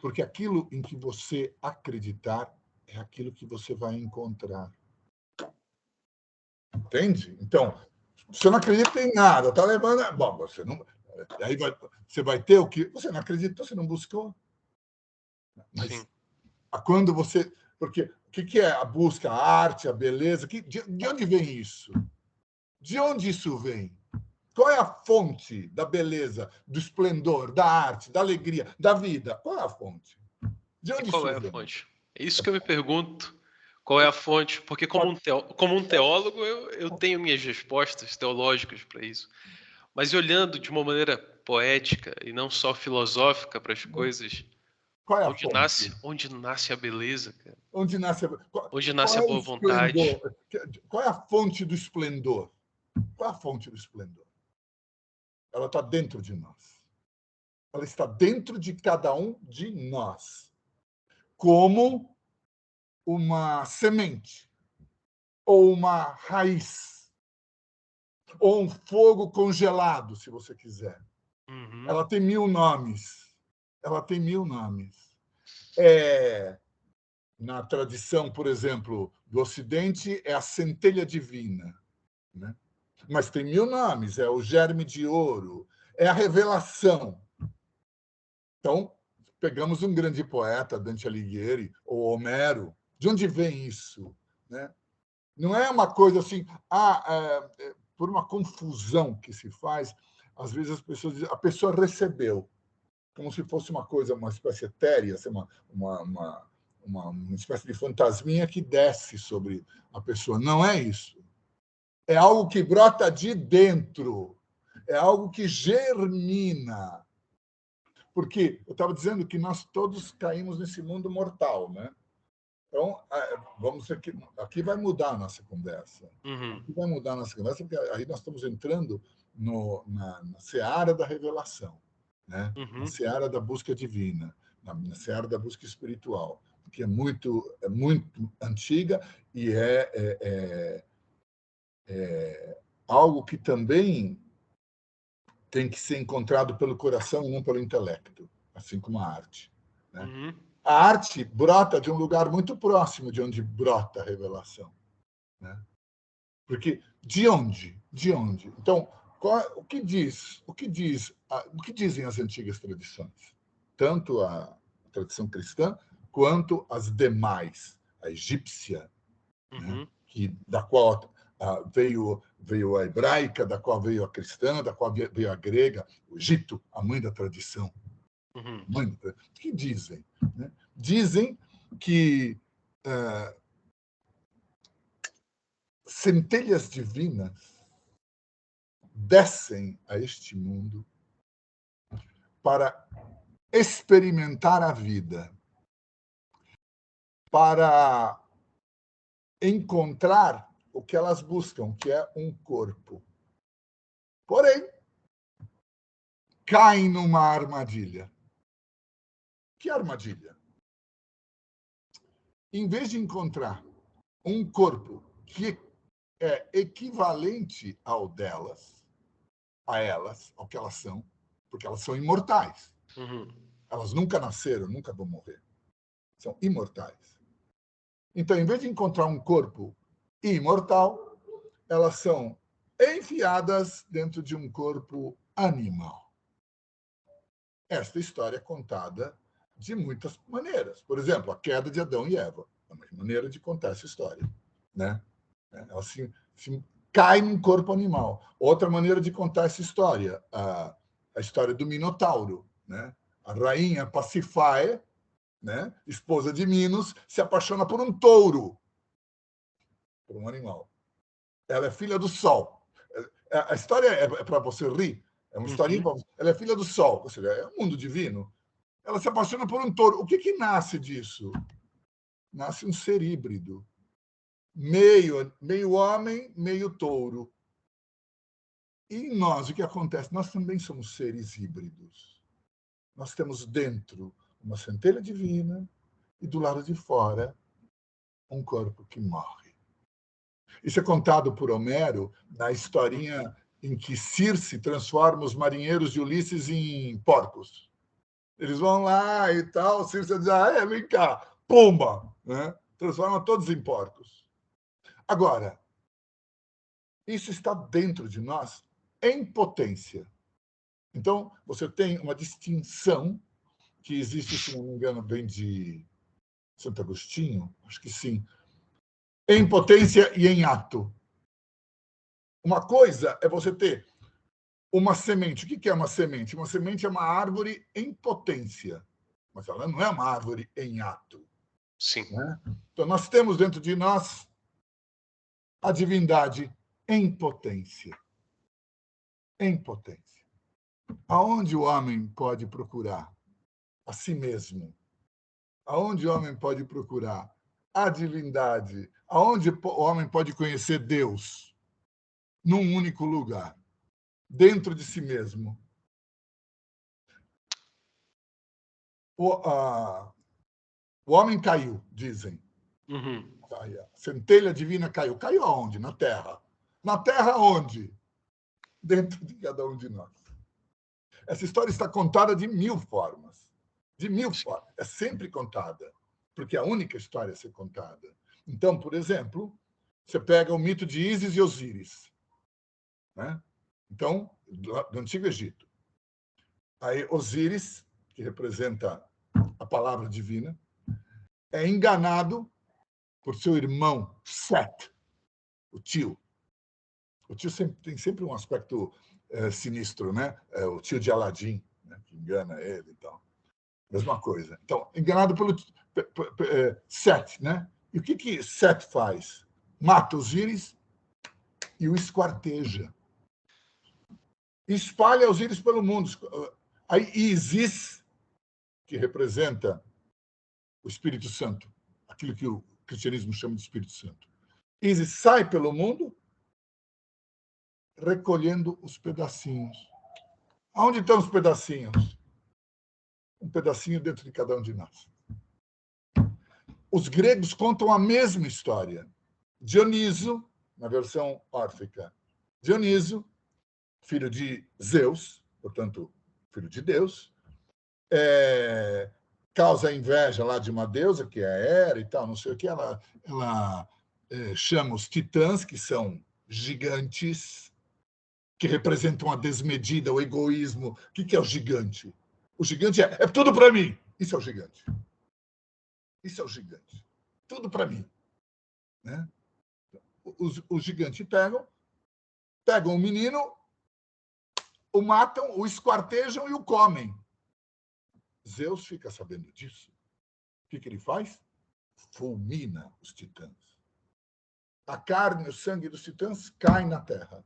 porque aquilo em que você acreditar é aquilo que você vai encontrar. Entende? Então, você não acredita em nada, está levando. Bom, você não. Aí você vai ter o que. Você não acreditou, você não buscou. Mas Sim. quando você. Porque o que é a busca, a arte, a beleza? De onde vem isso? De onde isso vem? Qual é a fonte da beleza, do esplendor, da arte, da alegria, da vida? Qual é a fonte? De E onde qual é a surge? fonte? É isso que eu me pergunto. Qual é a fonte? Porque como um teólogo, eu tenho minhas respostas teológicas para isso. Mas olhando de uma maneira poética e não só filosófica para as coisas, Qual é a fonte? onde nasce a beleza, cara? Onde nasce Onde qual nasce é a o boa vontade? esplendor? Qual é a fonte do esplendor? Qual é a fonte do esplendor? Ela está dentro de nós. Ela está dentro de cada um de nós. Como uma semente, ou uma raiz, ou um fogo congelado, se você quiser. Uhum. Ela tem 1000 nomes. Ela tem 1000 nomes. Na tradição, por exemplo, do Ocidente, é a centelha divina, né? Mas tem 1000 nomes. É o germe de ouro, é a revelação. Então, pegamos um grande poeta, Dante Alighieri, ou Homero. De onde vem isso? Né? Não é uma coisa assim, por uma confusão que se faz, às vezes as pessoas dizem, a pessoa recebeu, como se fosse uma coisa, uma espécie etérea, assim, uma espécie de fantasminha que desce sobre a pessoa. Não é isso. É algo que brota de dentro, é algo que germina. Porque eu estava dizendo que nós todos caímos nesse mundo mortal, né? Então, vamos aqui vai mudar a nossa conversa. Uhum. Aqui vai mudar a nossa conversa, porque aí nós estamos entrando na seara da revelação, né? Na seara da busca divina, na seara da busca espiritual, que é muito antiga e é algo que também tem que ser encontrado pelo coração e não pelo intelecto, assim como a arte, né? Uhum. A arte brota de um lugar muito próximo de onde brota a revelação, né? Porque de onde? De onde? Então, o que dizem as antigas tradições? Tanto a tradição cristã quanto as demais, a egípcia, né? Uhum. Da qual veio a hebraica, da qual veio a cristã, da qual veio a grega, o Egito, a mãe da tradição. Uhum. O que dizem? Né? Dizem que centelhas divinas descem a este mundo para experimentar a vida, para encontrar o que elas buscam, que é um corpo. Porém, caem numa armadilha. Que armadilha? Em vez de encontrar um corpo que é equivalente ao delas, a elas, ao que elas são, porque elas são imortais. Uhum. Elas nunca nasceram, nunca vão morrer. São imortais. Então, em vez de encontrar um corpo imortal, elas são enfiadas dentro de um corpo animal. Esta história é contada de muitas maneiras. Por exemplo, a queda de Adão e Eva. É uma maneira de contar essa história, né? Elas se caem num corpo animal. Outra maneira de contar essa história, a história do Minotauro, né? A rainha Pasífae, né? Esposa de Minos, se apaixona por um touro, por um animal. Ela é filha do Sol. A história é para você rir. É uma historinha. Ela é filha do Sol, ou seja, é um mundo divino. Ela se apaixona por um touro. O que nasce disso? Nasce um ser híbrido. Meio homem, meio touro. E em nós, o que acontece? Nós também somos seres híbridos. Nós temos dentro uma centelha divina e do lado de fora um corpo que morre. Isso é contado por Homero na historinha em que Circe transforma os marinheiros de Ulisses em porcos. Eles vão lá e tal, Circe diz, vem cá, pumba, né? Transforma todos em porcos. Agora, isso está dentro de nós em potência. Então, você tem uma distinção que existe, se não me engano, bem de Santo Agostinho, acho que sim, em potência e em ato. Uma coisa é você ter uma semente. O que é uma semente? Uma semente é uma árvore em potência, mas ela não é uma árvore em ato. Sim. Né? Então, nós temos dentro de nós a divindade em potência. Em potência. Aonde o homem pode procurar a si mesmo? Aonde o homem pode procurar a divindade? Aonde o homem pode conhecer Deus? Num único lugar, dentro de si mesmo. O homem caiu, dizem. Uhum. A centelha divina caiu. Caiu aonde? Na Terra. Na Terra onde? Dentro de cada um de nós. Essa história está contada de 1000 formas. De 1000 formas. É sempre contada, porque é a única história a ser contada. Então, por exemplo, você pega o mito de Ísis e Osíris. Né? Então, do Antigo Egito. Aí, Osíris, que representa a palavra divina, é enganado por seu irmão Set, o tio. O tio tem sempre um aspecto sinistro, né? O tio de Aladim, né? Que engana ele e tal. Mesma coisa. Então, enganado pelo Set, né? E o que Set faz? Mata Osíris e o esquarteja. Espalha Osíris pelo mundo. Aí Isis, que representa o Espírito Santo, aquilo que o cristianismo chama de Espírito Santo. Isis sai pelo mundo recolhendo os pedacinhos. Aonde estão os pedacinhos? Um pedacinho dentro de cada um de nós. Os gregos contam a mesma história. Dioniso, na versão órfica, Dioniso, filho de Zeus, portanto, filho de Deus, causa inveja lá de uma deusa, que é a Hera e tal, não sei o que, ela chama os titãs, que são gigantes, que representam a desmedida, o egoísmo. O que é o gigante? O gigante é tudo para mim. Isso é o gigante. Isso é o gigante. Tudo para mim. Né? Os gigantes pegam o menino, o matam, o esquartejam e o comem. Zeus fica sabendo disso. O que ele faz? Fulmina os titãs. A carne e o sangue dos titãs caem na terra.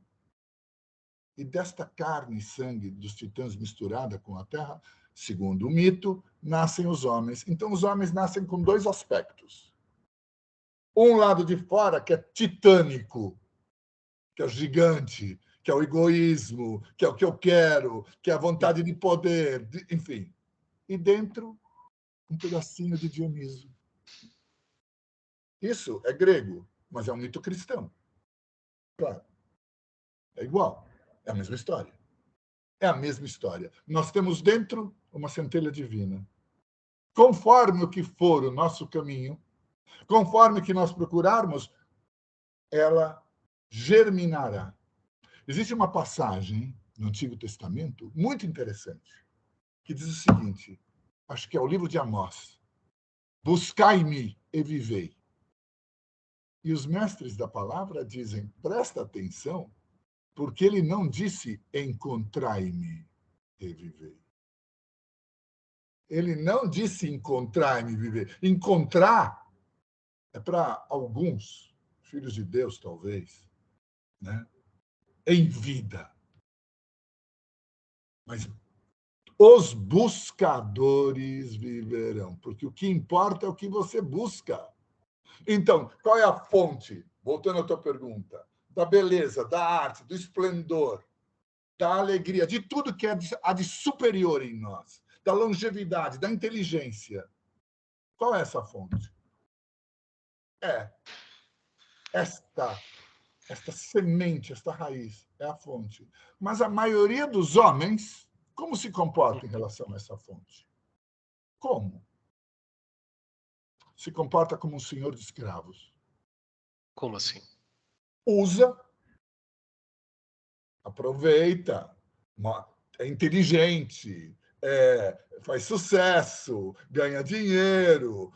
E desta carne e sangue dos titãs misturada com a terra, segundo o mito, nascem os homens. Então, os homens nascem com 2 aspectos. Um lado de fora, que é titânico, que é o gigante, que é o egoísmo, que é o que eu quero, que é a vontade de poder, enfim. E dentro, um pedacinho de Dioniso. Isso é grego, mas é um mito cristão. Claro. É igual. É a mesma história. É a mesma história. Nós temos dentro uma centelha divina. Conforme o que for o nosso caminho, conforme que nós procurarmos, ela germinará. Existe uma passagem no Antigo Testamento muito interessante, que diz o seguinte, acho que é o livro de Amós: buscai-me e vivei. E os mestres da palavra dizem, presta atenção, porque ele não disse encontrai-me e vivei. Ele não disse encontrar-me e viver. Encontrar é para alguns, filhos de Deus, talvez, né? Em vida. Mas os buscadores viverão, porque o que importa é o que você busca. Então, qual é a fonte? Voltando à tua pergunta. Da beleza, da arte, do esplendor, da alegria, de tudo que há de superior em nós, da longevidade, da inteligência. Qual é essa fonte? É esta semente, esta raiz, é a fonte. Mas a maioria dos homens, como se comporta em relação a essa fonte? Como? Se comporta como um senhor de escravos. Como assim? Usa, aproveita, é inteligente, faz sucesso, ganha dinheiro,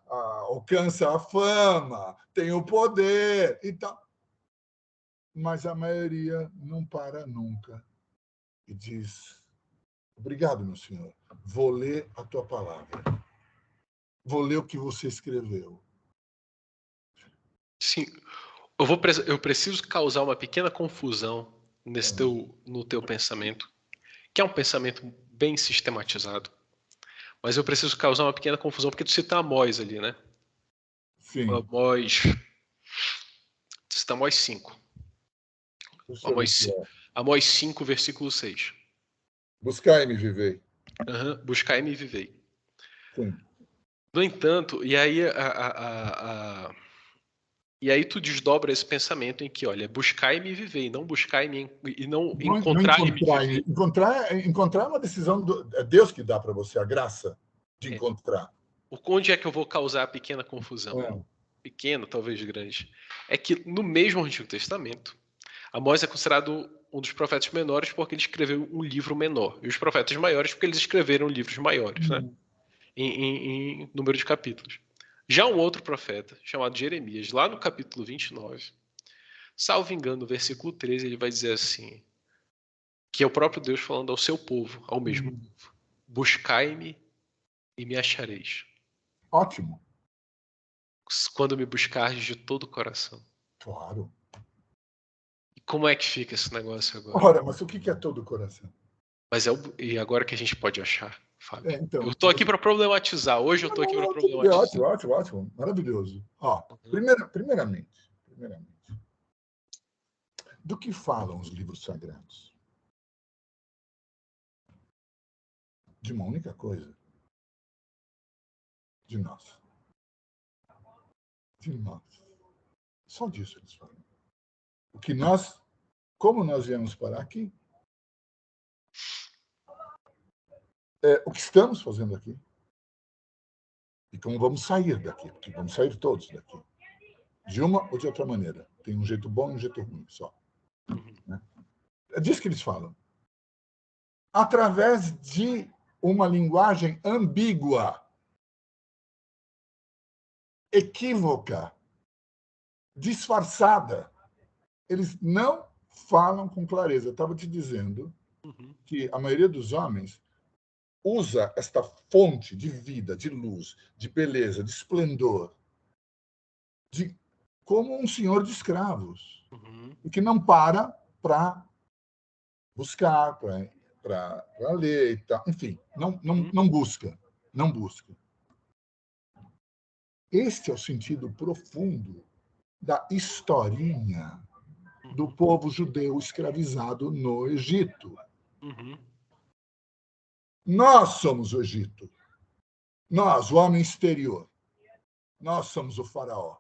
alcança a fama, tem o poder e tal. Mas a maioria não para nunca. e diz: obrigado, meu senhor. Vou ler a tua palavra. Vou ler o que você escreveu. Sim. Eu preciso causar uma pequena confusão no teu pensamento, que é um pensamento bem sistematizado. Mas eu preciso causar uma pequena confusão, porque tu cita Amós ali, né? Sim. Amós. Tu cita Amós 5. Deixa eu ver. Amós 5, versículo 6. Buscai-me, vivei. Buscai-me e vivei. Sim. No entanto, e aí tu desdobra esse pensamento em que, olha, buscai-me e vivei, e não buscai-me e não encontrai-me e viver. Encontrar é uma decisão é Deus que dá para você a graça de encontrar. Onde é que eu vou causar a pequena confusão? Pequena, talvez grande. É que no mesmo Antigo Testamento, Amós é considerado um dos profetas menores porque ele escreveu um livro menor. E os profetas maiores porque eles escreveram livros maiores, né? Em número de capítulos. Já um outro profeta, chamado Jeremias, lá no capítulo 29, salvo engano, no versículo 13, ele vai dizer assim, que é o próprio Deus falando ao seu povo, ao mesmo povo. Buscai-me e me achareis. Ótimo. Quando me buscardes de todo o coração. Claro. E como é que fica esse negócio agora? Ora, mas o que é todo o coração? Mas e agora que a gente pode achar, Fábio? Então, eu estou aqui para problematizar. Hoje eu estou aqui para problematizar. Ótimo. Maravilhoso. Primeiramente, do que falam os livros sagrados? De uma única coisa. De nós. De nós. Só disso eles falam. Como nós viemos parar aqui, o que estamos fazendo aqui, e como vamos sair daqui, porque vamos sair todos daqui. De uma ou de outra maneira. Tem um jeito bom e um jeito ruim só. Né? É disso que eles falam. Através de uma linguagem ambígua, equívoca, disfarçada. Eles não falam com clareza. Eu estava te dizendo que a maioria dos homens usa esta fonte de vida, de luz, de beleza, de esplendor, como um senhor de escravos, e que não para buscar, para ler e tal. Enfim, não busca. Não busca. Este é o sentido profundo da historinha do povo judeu escravizado no Egito. Nós somos o Egito. Nós, o homem exterior. Nós somos o faraó.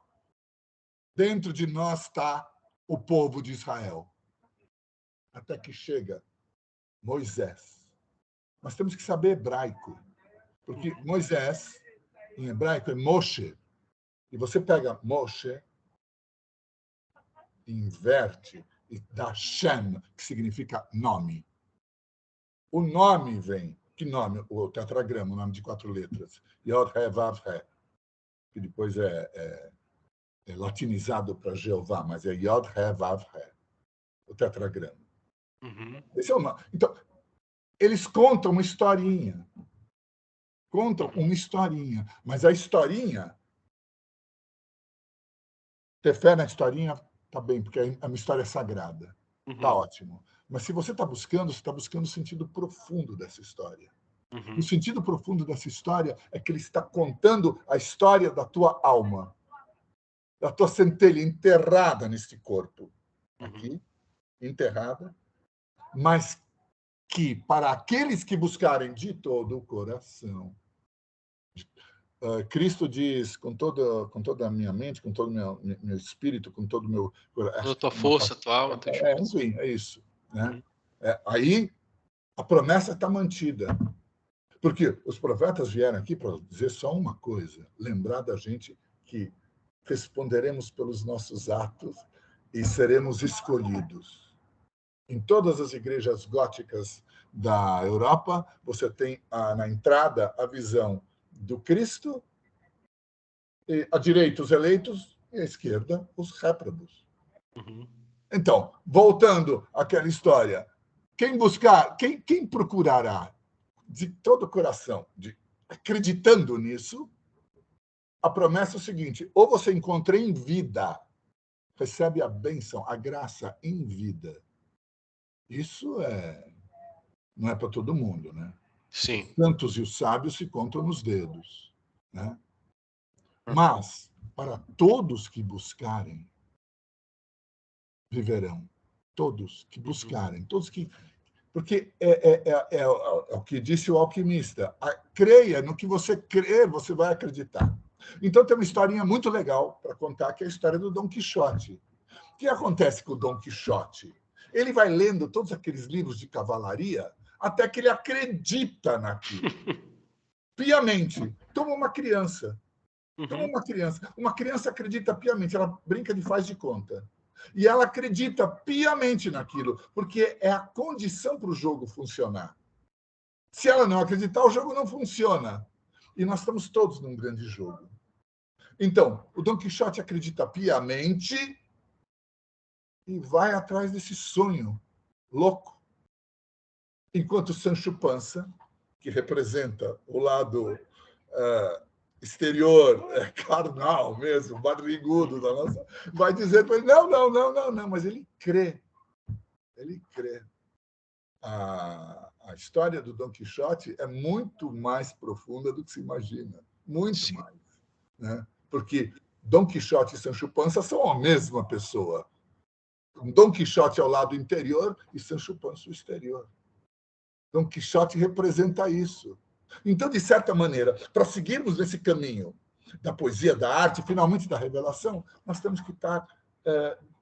Dentro de nós está o povo de Israel. Até que chega Moisés. Nós temos que saber hebraico, porque Moisés, em hebraico, é Moshe. E você pega Moshe, inverte e dá Shem, que significa nome. O nome vem. Que nome? O tetragrama, o nome de 4 letras. Yod, He, Vav, He. Que depois é latinizado para Jeová, mas é Yod, He, Vav, He. O tetragrama. Esse é o nome. Então, eles contam uma historinha. Mas a historinha, ter fé na historinha, tá bem, porque é uma história sagrada. Tá ótimo. Mas se você está buscando, você está buscando o sentido profundo dessa história. O sentido profundo dessa história é que ele está contando a história da tua alma, da tua centelha enterrada neste corpo. Aqui, enterrada, mas que, para aqueles que buscarem de todo o coração, Cristo diz, com toda a minha mente, com todo o meu espírito, com todo o meu... Toda a tua força, tua alma, teu espírito. Enfim, é isso. Né? Aí, a promessa está mantida. Porque os profetas vieram aqui para dizer só uma coisa, lembrar da gente que responderemos pelos nossos atos e seremos escolhidos. Em todas as igrejas góticas da Europa, você tem na entrada a visão do Cristo, e à direita os eleitos e à esquerda os réprobos. Então, voltando àquela história, quem procurará de todo o coração, acreditando nisso, a promessa é o seguinte: ou você encontra em vida, recebe a bênção, a graça em vida. Isso não é para todo mundo, né? Sim. Os santos e os sábios se contam nos dedos, né? Mas, para todos que buscarem, viverão. Todos que buscarem, todos que... Porque é o que disse o alquimista. Creia no que você crer, você vai acreditar. Então, tem uma historinha muito legal para contar, que é a história do Dom Quixote. O que acontece com o Dom Quixote? Ele vai lendo todos aqueles livros de cavalaria até que ele acredita naquilo. Piamente. Toma uma criança. Uma criança acredita piamente, ela brinca de faz de conta. E ela acredita piamente naquilo, porque é a condição para o jogo funcionar. Se ela não acreditar, o jogo não funciona. E nós estamos todos num grande jogo. Então, o Dom Quixote acredita piamente e vai atrás desse sonho louco. Enquanto Sancho Panza, que representa o lado exterior, carnal mesmo, barrigudo da nossa, vai dizer para ele, não, mas ele crê. Ele crê. A história do Dom Quixote é muito mais profunda do que se imagina. Muito mais. Né? Porque Dom Quixote e Sancho Panza são a mesma pessoa. Dom Quixote é o lado interior e Sancho Panza o exterior. Dom Quixote representa isso. Então, de certa maneira, para seguirmos nesse caminho da poesia, da arte, finalmente da revelação, nós temos que estar,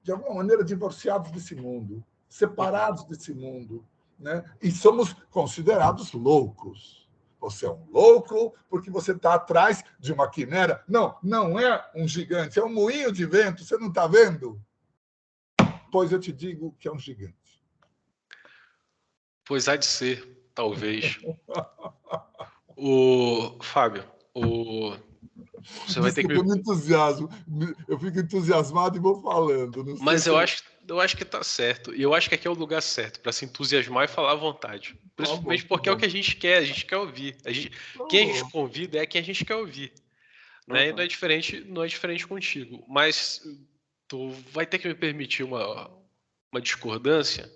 de alguma maneira, divorciados desse mundo, separados desse mundo, né? E somos considerados loucos. Você é um louco porque você está atrás de uma quimera. Não é um gigante, é um moinho de vento, você não está vendo? Pois eu te digo que é um gigante. Pois há de ser, talvez. Fábio, você vai ter que me entusiasmo. Eu fico entusiasmado e vou falando. Não sei. Mas eu acho que tá certo. E eu acho que aqui é o lugar certo para se entusiasmar e falar à vontade. Principalmente porque é o que a gente quer ouvir. Quem a gente convida é quem a gente quer ouvir. Né? E não é diferente contigo. Mas tu vai ter que me permitir uma discordância.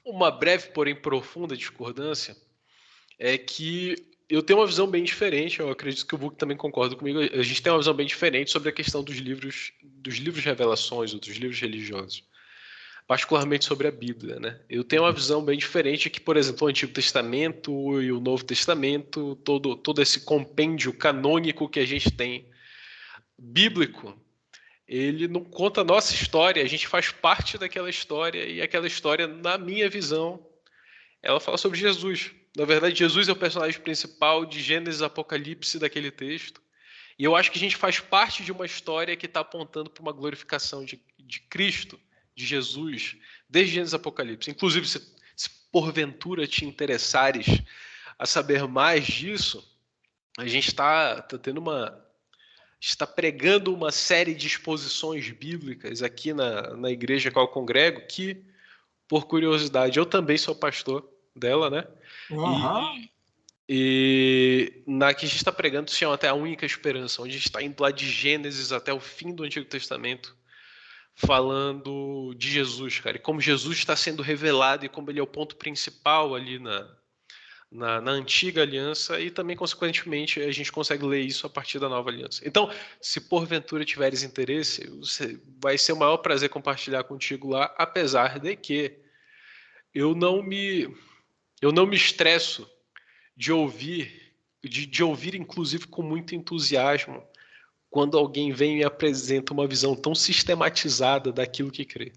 Uma breve, porém profunda discordância. É que eu tenho uma visão bem diferente, eu acredito que o Book também concorda comigo, a gente tem uma visão bem diferente sobre a questão dos livros revelações, ou dos livros religiosos, particularmente sobre a Bíblia, né? Eu tenho uma visão bem diferente que, por exemplo, o Antigo Testamento e o Novo Testamento, todo esse compêndio canônico que a gente tem, bíblico, ele não conta a nossa história, a gente faz parte daquela história, e aquela história, na minha visão, ela fala sobre Jesus. Na verdade, Jesus é o personagem principal de Gênesis e Apocalipse daquele texto. E eu acho que a gente faz parte de uma história que está apontando para uma glorificação de Cristo, de Jesus, desde Gênesis e Apocalipse. Inclusive, se porventura te interessares a saber mais disso, a gente está pregando uma série de exposições bíblicas aqui na igreja a qual eu congrego, que, por curiosidade, eu também sou pastor dela, né? E na que a gente está pregando se chama até a única esperança, onde a gente está indo lá de Gênesis até o fim do Antigo Testamento, falando de Jesus, cara, e como Jesus está sendo revelado e como ele é o ponto principal ali na antiga aliança, e também, consequentemente, a gente consegue ler isso a partir da nova aliança. Então, se porventura tiveres interesse, vai ser o maior prazer compartilhar contigo lá, apesar de que eu não me estresso de ouvir, inclusive com muito entusiasmo, quando alguém vem e me apresenta uma visão tão sistematizada daquilo que crê,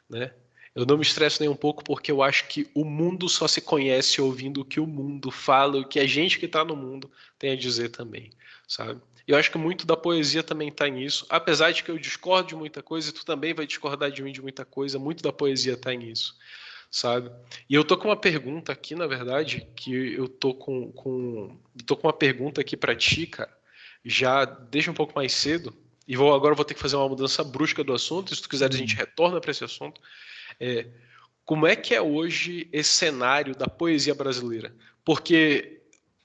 né? Eu não me estresso nem um pouco, porque eu acho que o mundo só se conhece ouvindo o que o mundo fala, o que a gente que está no mundo tem a dizer também, sabe? Eu acho que muito da poesia também está nisso, apesar de que eu discordo de muita coisa, e tu também vai discordar de mim de muita coisa, muito da poesia está nisso, sabe? E eu tô com uma pergunta aqui, na verdade, que eu tô com uma pergunta aqui para ti, cara, já deixa um pouco mais cedo, e agora vou ter que fazer uma mudança brusca do assunto, e se tu quiser a gente retorna para esse assunto. como é que é hoje esse cenário da poesia brasileira? Porque,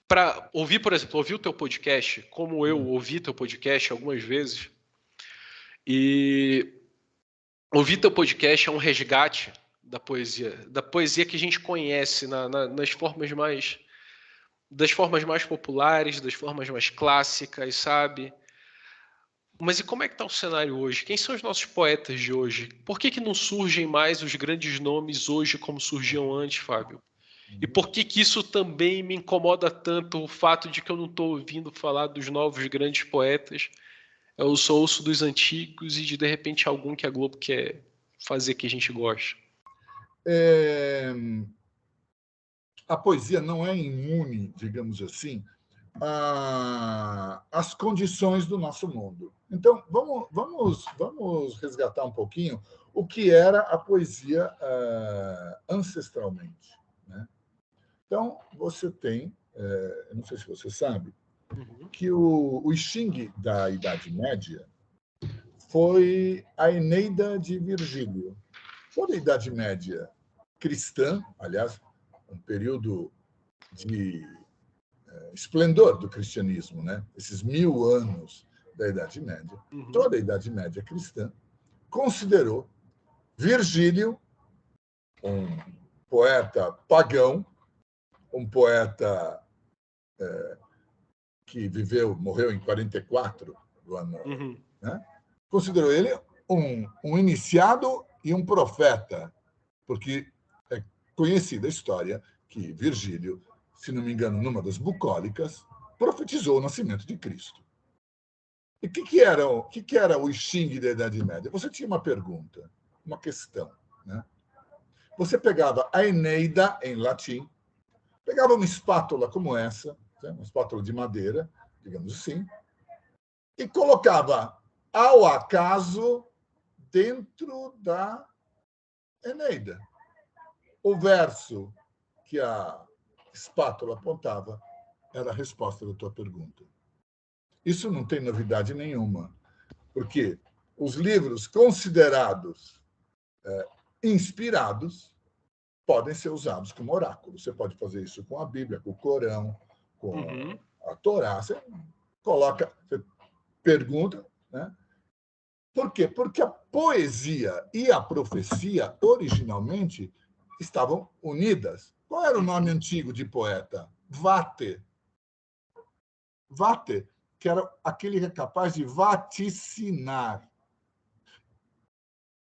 para ouvir, por exemplo, ouvir o teu podcast, como eu ouvi teu podcast algumas vezes, e ouvir teu podcast é um resgate da poesia que a gente conhece nas formas das formas mais populares, das formas mais clássicas, sabe? Mas e como é que está o cenário hoje? Quem são os nossos poetas de hoje? Por que não surgem mais os grandes nomes hoje como surgiam antes, Fábio? E por que isso também me incomoda tanto, o fato de que eu não estou ouvindo falar dos novos grandes poetas? Eu só ouço dos antigos e de repente algum que a Globo quer fazer que a gente goste. A poesia não é imune, digamos assim, às condições do nosso mundo. Então, vamos resgatar um pouquinho o que era a poesia ancestralmente, né? Então, você tem, eu não sei se você sabe, que o Xing da Idade Média foi a Eneida de Virgílio. Toda a Idade Média cristã, aliás, um período de esplendor do cristianismo, né? Esses 1000 anos da Idade Média, toda a Idade Média cristã considerou Virgílio um poeta pagão, um poeta que morreu em 44 do ano, né? Considerou ele um iniciado e um profeta, porque é conhecida a história que Virgílio, se não me engano, numa das bucólicas, profetizou o nascimento de Cristo. E o que era o Xing da Idade Média? Você tinha uma pergunta, uma questão, né? Você pegava a Eneida, em latim, pegava uma espátula como essa, uma espátula de madeira, digamos assim, e colocava ao acaso dentro da Eneida. O verso que a espátula apontava era a resposta da tua pergunta. Isso não tem novidade nenhuma, porque os livros considerados inspirados podem ser usados como oráculos. Você pode fazer isso com a Bíblia, com o Corão, com a Torá. Você pergunta, né? Por quê? Porque a poesia e a profecia, originalmente, estavam unidas. Qual era o nome antigo de poeta? Vate. Vate, que era aquele que é capaz de vaticinar.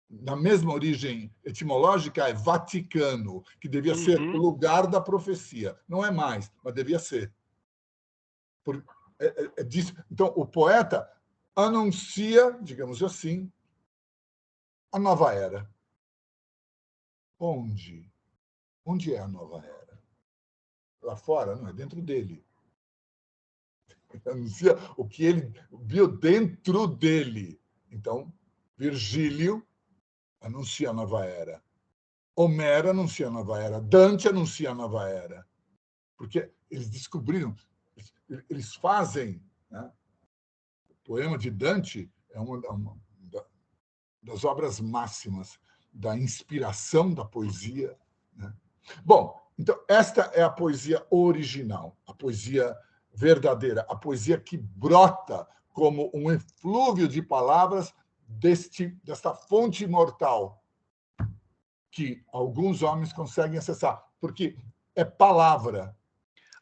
Na mesma origem etimológica, é Vaticano, que devia ser o lugar da profecia. Não é mais, mas devia ser. Então, o poeta anuncia, digamos assim, a nova era. Onde? Onde é a nova era? Lá fora? Não, é dentro dele. Ele anuncia o que ele viu dentro dele. Então, Virgílio anuncia a nova era. Homero anuncia a nova era. Dante anuncia a nova era. Porque eles descobriram, eles fazem, né? O poema de Dante é uma das obras máximas da inspiração da poesia, né? Bom, então esta é a poesia original, a poesia verdadeira, a poesia que brota como um eflúvio de palavras desta fonte imortal que alguns homens conseguem acessar, porque é palavra.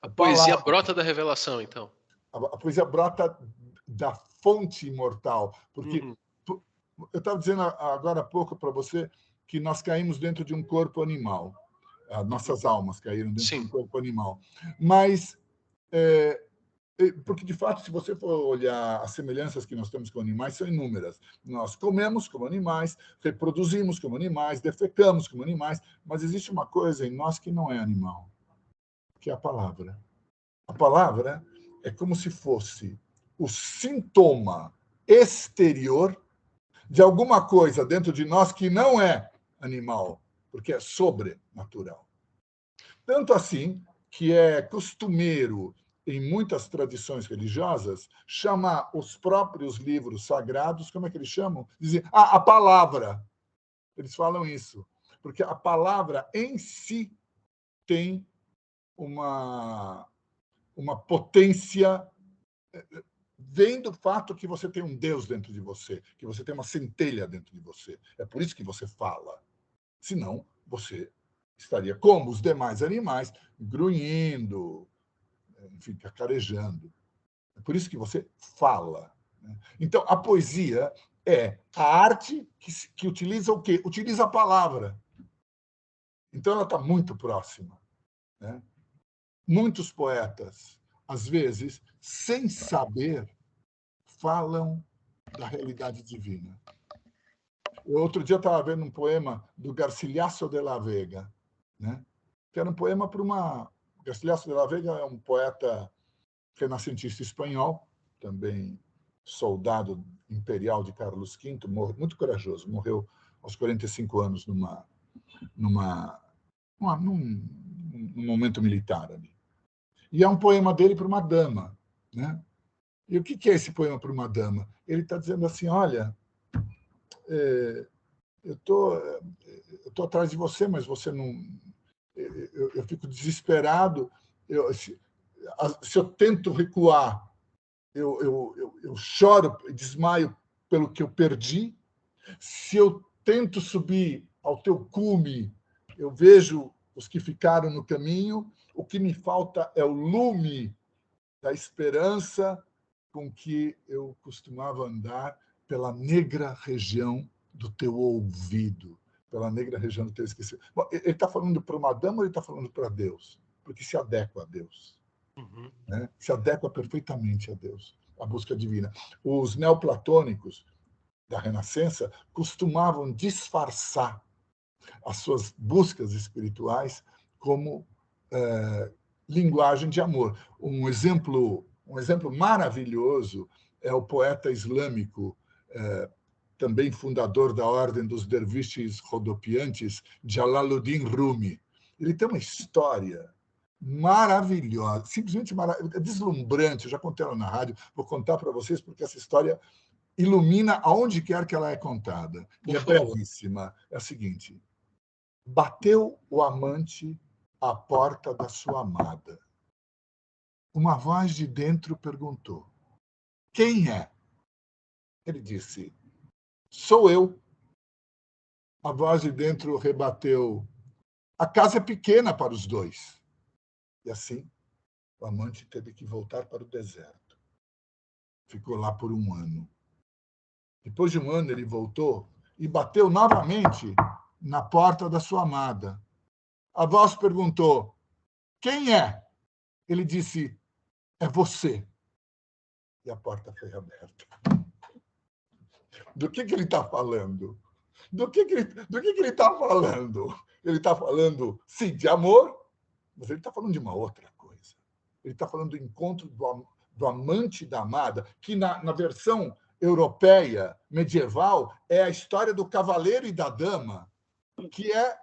A poesia brota da revelação, então. A poesia brota da fonte imortal, porque eu estava dizendo agora há pouco para você que nós caímos dentro de um corpo animal. Nossas almas caíram dentro de um corpo animal. Mas, porque, de fato, se você for olhar as semelhanças que nós temos com animais, são inúmeras. Nós comemos como animais, reproduzimos como animais, defecamos como animais, mas existe uma coisa em nós que não é animal, que é a palavra. A palavra é como se fosse o sintoma exterior de alguma coisa dentro de nós que não é animal, porque é sobrenatural. Tanto assim que é costumeiro, em muitas tradições religiosas, chamar os próprios livros sagrados, como é que eles chamam? Dizem, a palavra. Eles falam isso. Porque a palavra em si tem uma potência, vem do fato que você tem um Deus dentro de você, que você tem uma centelha dentro de você. É por isso que você fala. Senão, você estaria como os demais animais, grunhindo, enfim, cacarejando. É por isso que você fala. Então, a poesia é a arte que utiliza o quê? Utiliza a palavra. Então, ela está muito próxima. Né? Muitos poetas, às vezes, sem saber, falam da realidade divina. Outro dia eu estava vendo um poema do Garcilaso de la Vega, né? Que era um poema para uma... Garcilaso de la Vega é um poeta renascentista espanhol, também soldado imperial de Carlos V, muito corajoso, morreu aos 45 anos num momento militar ali. E é um poema dele para uma dama, né? E o que é esse poema para uma dama? Ele está dizendo assim, olha, eu tô atrás de você, mas você não... Eu fico desesperado. Se eu tento recuar, eu choro, desmaio pelo que eu perdi. Se eu tento subir ao teu cume, eu vejo os que ficaram no caminho. O que me falta é o lume da esperança com que eu costumava andar pela negra região do teu ouvido, pela negra região do teu esquecimento. Bom, ele está falando para uma dama ou ele está falando para Deus? Porque se adequa a Deus. Né? Se adequa perfeitamente a Deus, a busca divina. Os neoplatônicos da Renascença costumavam disfarçar as suas buscas espirituais como linguagem de amor. Um exemplo maravilhoso é o poeta islâmico, também fundador da Ordem dos Derviches Rodopiantes, Jalaluddin Rumi. Ele tem uma história maravilhosa, simplesmente deslumbrante. Eu já contei ela na rádio, vou contar para vocês, porque essa história ilumina aonde quer que ela é contada. E é brevíssima. É a seguinte: bateu o amante à porta da sua amada. Uma voz de dentro perguntou: quem é? Ele disse: sou eu. A voz de dentro rebateu: a casa é pequena para os dois. E assim, o amante teve que voltar para o deserto. Ficou lá por 1 ano. Depois de 1 ano, ele voltou e bateu novamente na porta da sua amada. A voz perguntou: quem é? Ele disse: é você. E a porta foi aberta. Do que ele está falando? Do que ele está falando? Ele está falando, sim, de amor, mas ele está falando de uma outra coisa. Ele está falando do encontro do amante e da amada, que na versão europeia medieval é a história do cavaleiro e da dama, que é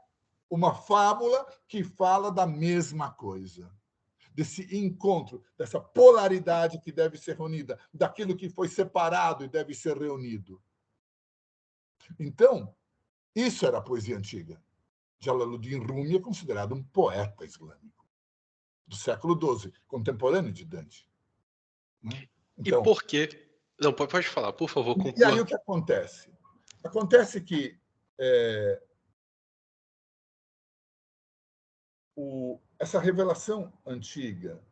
uma fábula que fala da mesma coisa. Desse encontro, dessa polaridade que deve ser reunida, daquilo que foi separado e deve ser reunido. Então, isso era a poesia antiga. Jalaluddin Rumi é considerado um poeta islâmico do século XII, contemporâneo de Dante. Então, e por quê? Não, pode falar, por favor, conclua. E aí o que acontece? Acontece que essa revelação antiga,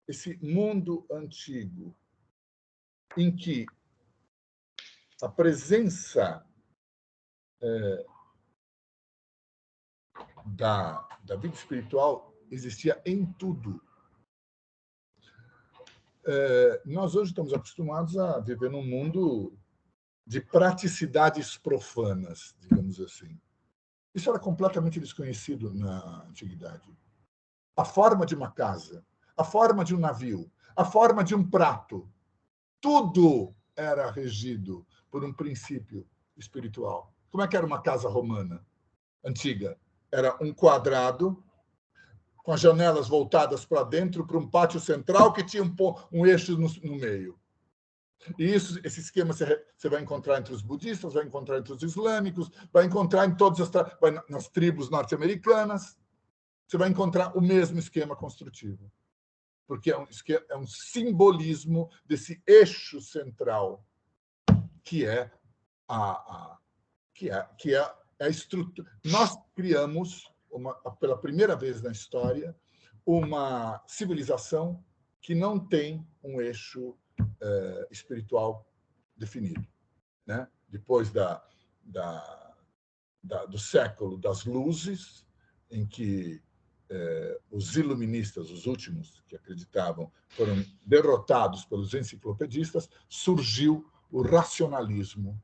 esse mundo antigo, em que a presença da vida espiritual existia em tudo. Nós hoje estamos acostumados a viver num mundo de praticidades profanas, digamos assim. Isso era completamente desconhecido na antiguidade. A forma de uma casa, a forma de um navio, a forma de um prato, tudo era regido por um princípio espiritual. Como é que era uma casa romana antiga? Era um quadrado com as janelas voltadas para dentro, para um pátio central que tinha um eixo no meio. E esse esquema você vai encontrar entre os budistas, vai encontrar entre os islâmicos, vai encontrar em todas nas tribos norte-americanas. Você vai encontrar o mesmo esquema construtivo, porque é um simbolismo desse eixo central que é a estrutura. Nós criamos, pela primeira vez na história, uma civilização que não tem um eixo espiritual definido, né? Depois do século das luzes, em que os iluministas, os últimos que acreditavam, foram derrotados pelos enciclopedistas, surgiu o racionalismo.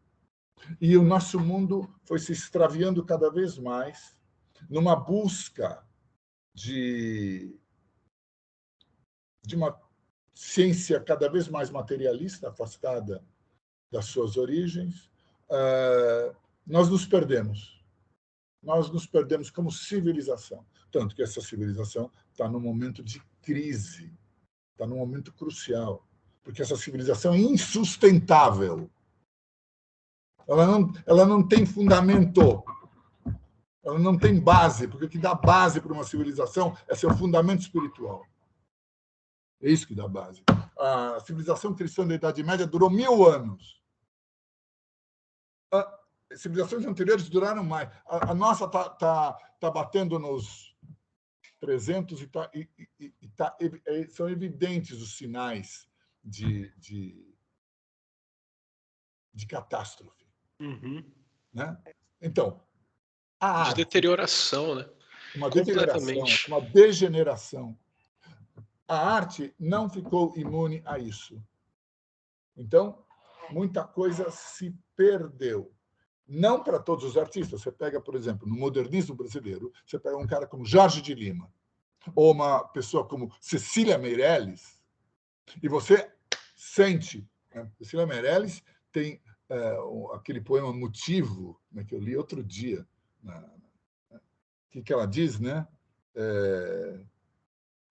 E o nosso mundo foi se extraviando cada vez mais numa busca de uma ciência cada vez mais materialista, afastada das suas origens. Nós nos perdemos. Nós nos perdemos como civilização. Tanto que essa civilização está num momento de crise, está num momento crucial, porque essa civilização é insustentável. Ela não tem fundamento, ela não tem base, porque o que dá base para uma civilização é seu fundamento espiritual. É isso que dá base. A civilização cristã da Idade Média durou 1000 anos. As civilizações anteriores duraram mais. A nossa tá batendo nos 300 e são evidentes os sinais de catástrofe. Uhum. Né? Então, de deterioração, né? Uma deterioração, uma degeneração. A arte não ficou imune a isso. Então, muita coisa se perdeu. Não para todos os artistas. Você pega, por exemplo, no modernismo brasileiro, você pega um cara como Jorge de Lima, ou uma pessoa como Cecília Meirelles, e você sente. Né? Cecília Meirelles tem aquele poema Motivo, né, que eu li outro dia. O que ela diz, né?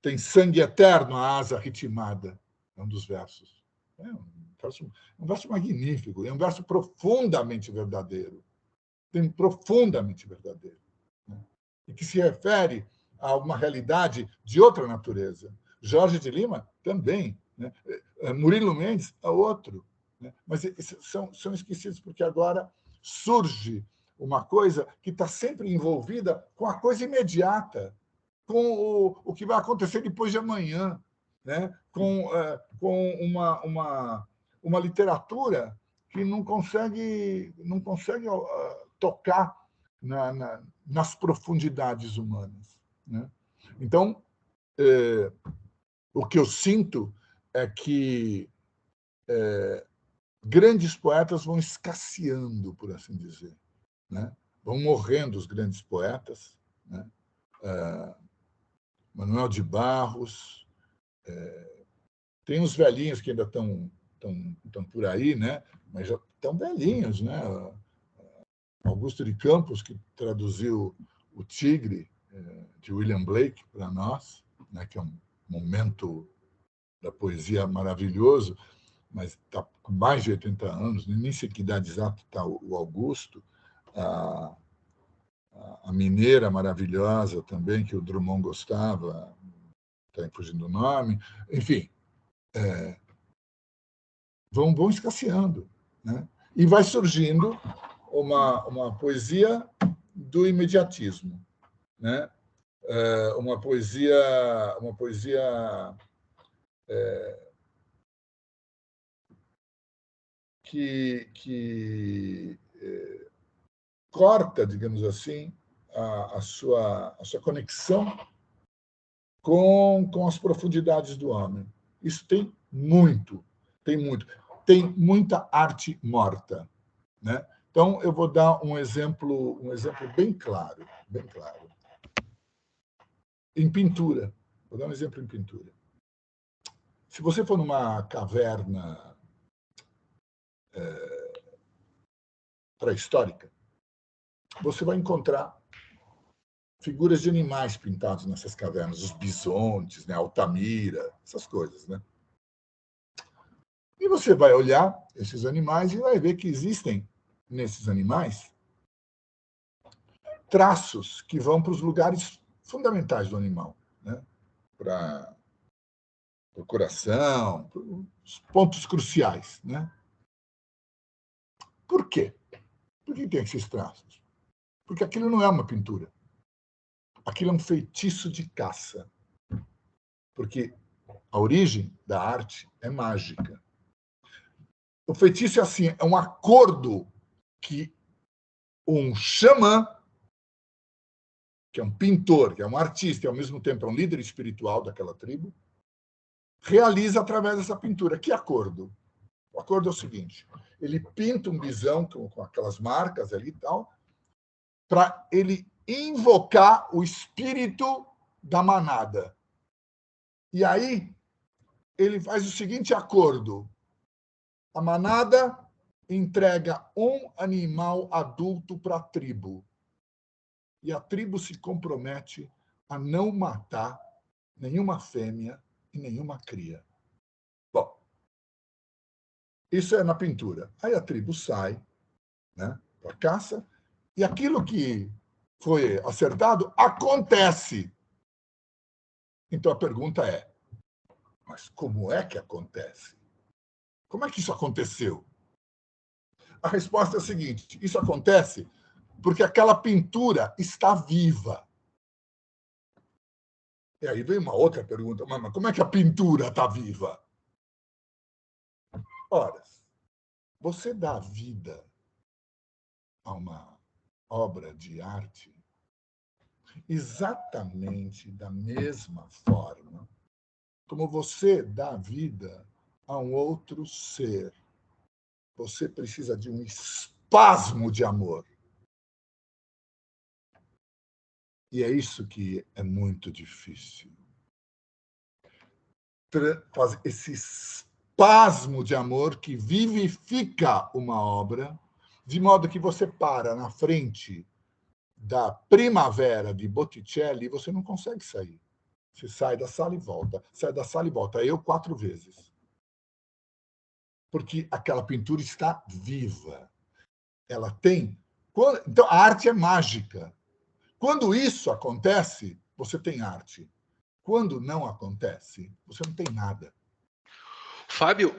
Tem sangue eterno a asa ritmada. É um dos versos. É um verso magnífico, é um verso profundamente verdadeiro. Profundamente verdadeiro. Né? E que se refere a uma realidade de outra natureza. Jorge de Lima também. Né? Murilo Mendes é outro. Né? Mas são esquecidos porque agora surge uma coisa que está sempre envolvida com a coisa imediata, com o que vai acontecer depois de amanhã, né? com uma literatura que não consegue tocar nas profundidades humanas. Né? Então, o que eu sinto é que grandes poetas vão escasseando, por assim dizer. Né? Vão morrendo os grandes poetas. Né? Manuel de Barros, tem uns velhinhos que ainda estão por aí, né? Mas já estão velhinhos. Né? Augusto de Campos, que traduziu O Tigre, de William Blake, para nós, né? Que é um momento da poesia maravilhoso, mas está com mais de 80 anos, nem sei que idade exata está o Augusto. A Mineira maravilhosa também, que o Drummond gostava, está fugindo o nome. Enfim, vão escasseando. Né? E vai surgindo uma poesia do imediatismo. Né? Uma poesia que corta, digamos assim, a sua conexão com as profundidades do homem. Isso tem muito. Tem muita arte morta. Né? Então, eu vou dar um exemplo bem claro. Em pintura. Vou dar um exemplo em pintura. Se você for numa caverna pré-histórica, você vai encontrar figuras de animais pintados nessas cavernas, os bisontes, né, Altamira, essas coisas. Né? E você vai olhar esses animais e vai ver que existem, nesses animais, traços que vão para os lugares fundamentais do animal, né? Para o coração, para os pontos cruciais, né? Por quê? Por que tem esses traços? Porque aquilo não é uma pintura. Aquilo é um feitiço de caça. Porque a origem da arte é mágica. O feitiço é assim, é um acordo que um xamã, que é um pintor, que é um artista e ao mesmo tempo é um líder espiritual daquela tribo, realiza através dessa pintura. Que acordo? O acordo é o seguinte: ele pinta um bisão com aquelas marcas ali e tal, para ele invocar o espírito da manada. E aí ele faz o seguinte acordo: a manada entrega um animal adulto para a tribo. E a tribo se compromete a não matar nenhuma fêmea e nenhuma cria. Bom, isso é na pintura. Aí a tribo sai, né, para a caça, e aquilo que foi acertado acontece. Então a pergunta é: mas como é que acontece? Como é que isso aconteceu? A resposta é a seguinte: isso acontece porque aquela pintura está viva. E aí vem uma outra pergunta: mas como é que a pintura está viva? Ora, você dá vida a uma obra de arte exatamente da mesma forma como você dá vida a um outro ser. Você precisa de um espasmo de amor. E é isso que é muito difícil. Fazer esse espasmo de amor que vivifica uma obra, de modo que você para na frente da Primavera de Botticelli e você não consegue sair. Você sai da sala e volta, sai da sala e volta. Eu 4 vezes. Porque aquela pintura está viva. Ela tem... Então, a arte é mágica. Quando isso acontece, você tem arte. Quando não acontece, você não tem nada. Fábio,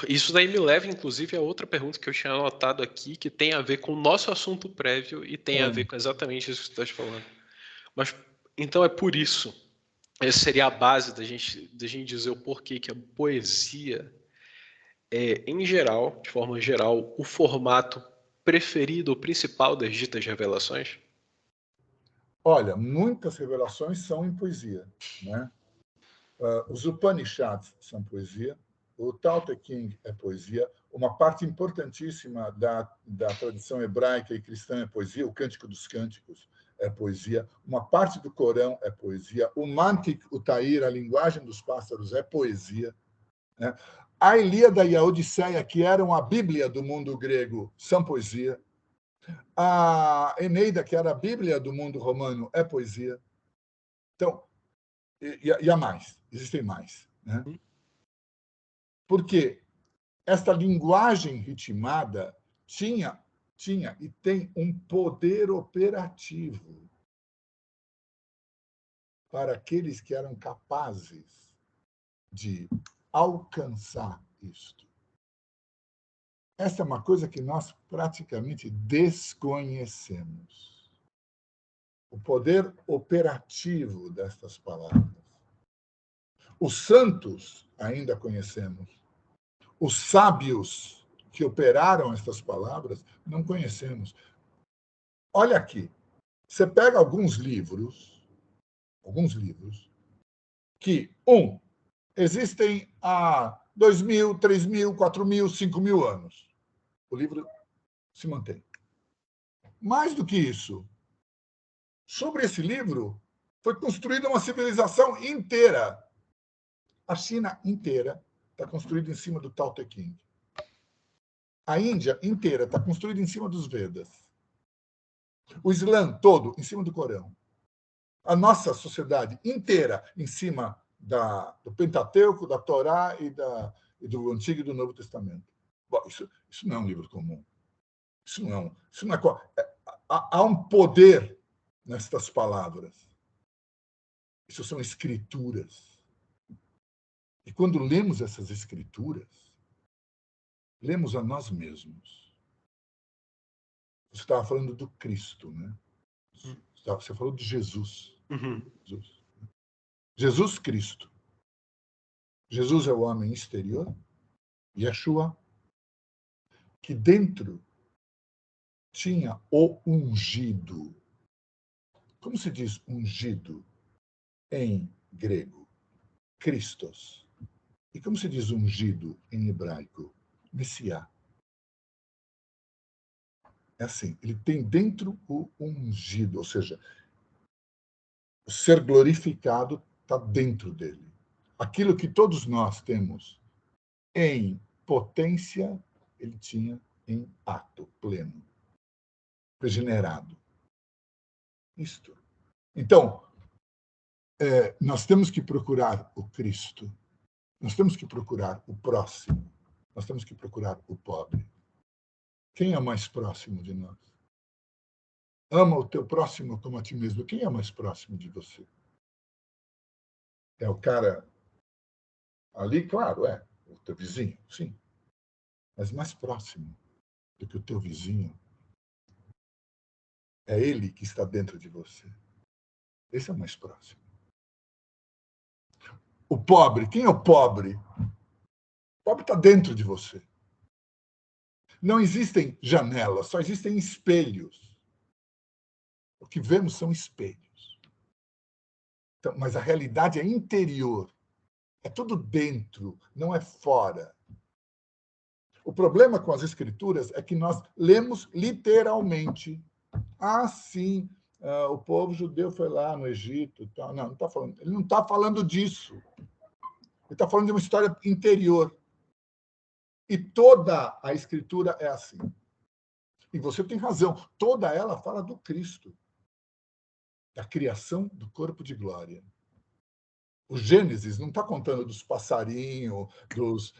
isso daí me leva, inclusive, a outra pergunta que eu tinha anotado aqui, que tem a ver com o nosso assunto prévio e tem a ver com exatamente isso que você está falando. Mas, então, é por isso, essa seria a base da gente dizer o porquê que a poesia é, em geral, de forma geral, o formato preferido ou principal das ditas revelações? Olha, muitas revelações são em poesia, né? Os Upanishads são poesia, o Tao Te Ching é poesia, uma parte importantíssima da tradição hebraica e cristã é poesia, o Cântico dos Cânticos é poesia, uma parte do Corão é poesia, o Mantik Utair, a linguagem dos pássaros, é poesia, né? A Ilíada e a Odisseia, que eram a Bíblia do mundo grego, são poesia. A Eneida, que era a Bíblia do mundo romano, é poesia. Então, e há mais, existem mais, né? Porque esta linguagem ritmada tinha e tem um poder operativo para aqueles que eram capazes de alcançar isto. Essa é uma coisa que nós praticamente desconhecemos. O poder operativo destas palavras. Os santos ainda conhecemos. Os sábios que operaram estas palavras não conhecemos. Olha aqui, você pega alguns livros que, existem há 2.000, 3.000, 4.000, 5.000 anos. O livro se mantém. Mais do que isso, sobre esse livro foi construída uma civilização inteira. A China inteira está construída em cima do Tao Te Ching. A Índia inteira está construída em cima dos Vedas. O Islã todo em cima do Corão. A nossa sociedade inteira em cima do Pentateuco, da Torá e do Antigo e do Novo Testamento. Bom, isso não é um livro comum. Isso não é. Há um poder nestas palavras. Isso são escrituras. E quando lemos essas escrituras, lemos a nós mesmos. Você estava falando do Cristo, né? Você falou de Jesus. Jesus Cristo. Jesus é o homem exterior, Yeshua, que dentro tinha o ungido. Como se diz ungido em grego? Christos. E como se diz ungido em hebraico? Messiá. É assim, ele tem dentro o ungido, ou seja, o ser glorificado está dentro dele. Aquilo que todos nós temos em potência, ele tinha em ato pleno, regenerado. Isto. Então, nós temos que procurar o Cristo, nós temos que procurar o próximo, nós temos que procurar o pobre. Quem é mais próximo de nós? Ama o teu próximo como a ti mesmo. Quem é mais próximo de você? É o cara ali, claro, o teu vizinho, sim. Mas mais próximo do que o teu vizinho é ele que está dentro de você. Esse é o mais próximo. O pobre, quem é o pobre? O pobre está dentro de você. Não existem janelas, só existem espelhos. O que vemos são espelhos. Então, mas a realidade é interior. É tudo dentro, não é fora. O problema com as escrituras é que nós lemos literalmente. Sim, o povo judeu foi lá no Egito. Não, não está falando. Ele não está falando disso. Ele está falando de uma história interior. E toda a escritura é assim. E você tem razão. Toda ela fala do Cristo, da criação do corpo de glória. O Gênesis não está contando dos passarinhos,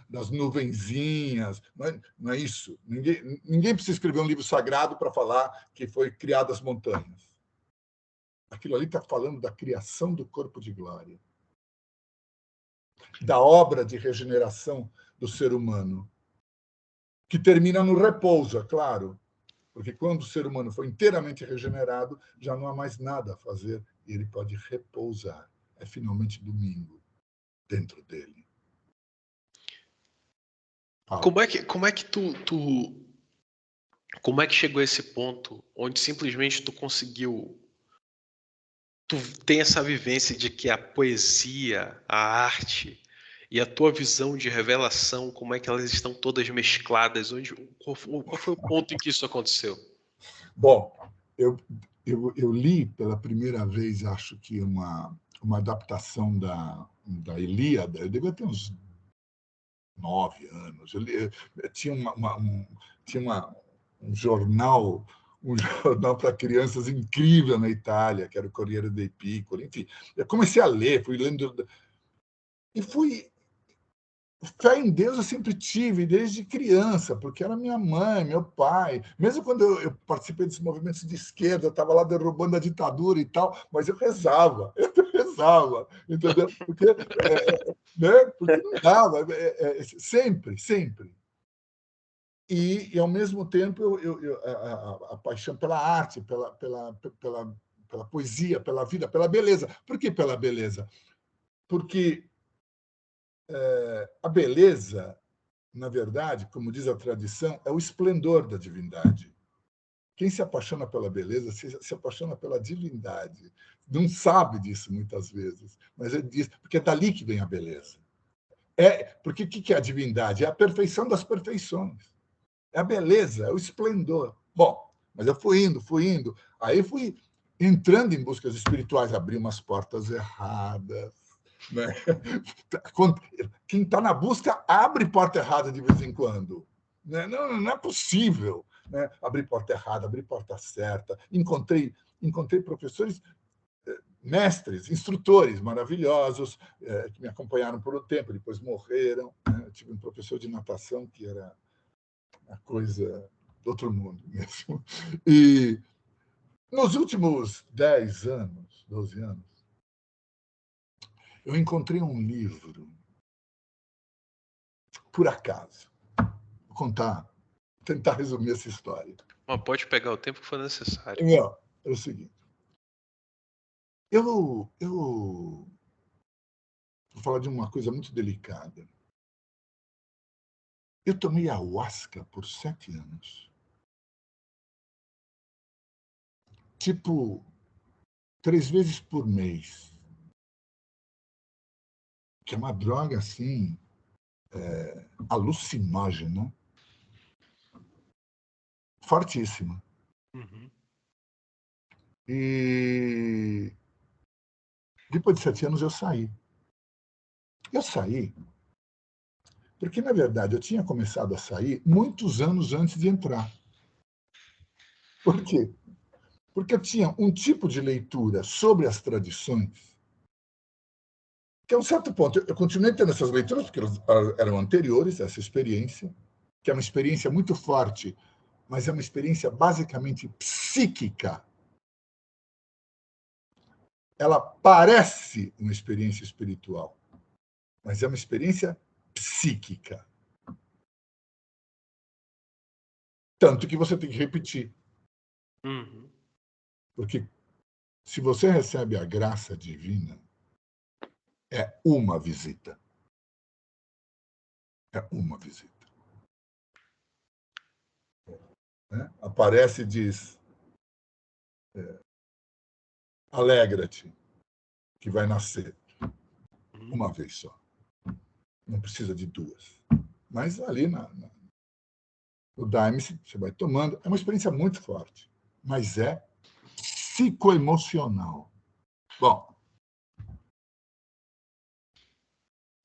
das nuvenzinhas, não é isso. Ninguém precisa escrever um livro sagrado para falar que foi criado as montanhas. Aquilo ali está falando da criação do corpo de glória, da obra de regeneração do ser humano, que termina no repouso, é claro, porque quando o ser humano foi inteiramente regenerado, já não há mais nada a fazer e ele pode repousar. É finalmente domingo dentro dele. Como é que chegou a esse ponto onde simplesmente tu tem essa vivência de que a poesia, a arte e a tua visão de revelação, como é que elas estão todas mescladas? Qual foi o ponto em que isso aconteceu? Bom, eu li pela primeira vez, acho que uma adaptação da Ilíada. Eu devia ter uns 9 anos. Tinha um jornal para crianças incrível na Itália, que era o Corriere dei Piccoli. Enfim, eu comecei a ler, fui lendo e fui. Fé em Deus eu sempre tive, desde criança, porque era minha mãe, meu pai. Mesmo quando eu participei dos movimentos de esquerda, eu estava lá derrubando a ditadura e tal, mas eu rezava, entendeu? Porque, né? Porque não dava, sempre, sempre. E, ao mesmo tempo, a paixão pela arte, pela poesia, pela vida, pela beleza. Por que pela beleza? Porque a beleza, na verdade, como diz a tradição, é o esplendor da divindade. Quem se apaixona pela beleza se apaixona pela divindade. Não sabe disso muitas vezes, mas ele diz, porque é dali que vem a beleza. Porque o que é a divindade? É a perfeição das perfeições. É a beleza, é o esplendor. Bom, mas eu fui indo. Aí fui entrando em buscas espirituais, abri umas portas erradas. Né? Quem está na busca abre porta errada de vez em quando. Né? Não é possível. Né? Abrir porta errada, abrir porta certa. Encontrei professores, mestres, instrutores maravilhosos, que me acompanharam por um tempo, depois morreram. Né? Eu tive um professor de natação que era a coisa do outro mundo mesmo. E nos últimos 10 anos, 12 anos, eu encontrei um livro, por acaso. Vou tentar resumir essa história. Mas pode pegar o tempo que for necessário. Não, é o seguinte. Eu vou falar de uma coisa muito delicada. Eu tomei ayahuasca por 7 anos. Tipo, 3 vezes por mês. Que é uma droga, assim, alucinógena, fortíssima. Uhum. E depois de 7 anos eu saí. Eu saí porque, na verdade, eu tinha começado a sair muitos anos antes de entrar. Por quê? Porque eu tinha um tipo de leitura sobre as tradições que, a um certo ponto, eu continuei tendo essas leituras, porque elas eram anteriores a essa experiência, que é uma experiência muito forte, mas é uma experiência basicamente psíquica. Ela parece uma experiência espiritual, mas é uma experiência psíquica. Tanto que você tem que repetir. Uhum. Porque se você recebe a graça divina, é uma visita. É uma visita. Né? Aparece e diz: alegra-te, que vai nascer. Uma vez só. Não precisa de 2. Mas ali no Daime, você vai tomando. É uma experiência muito forte, mas é psicoemocional. Bom,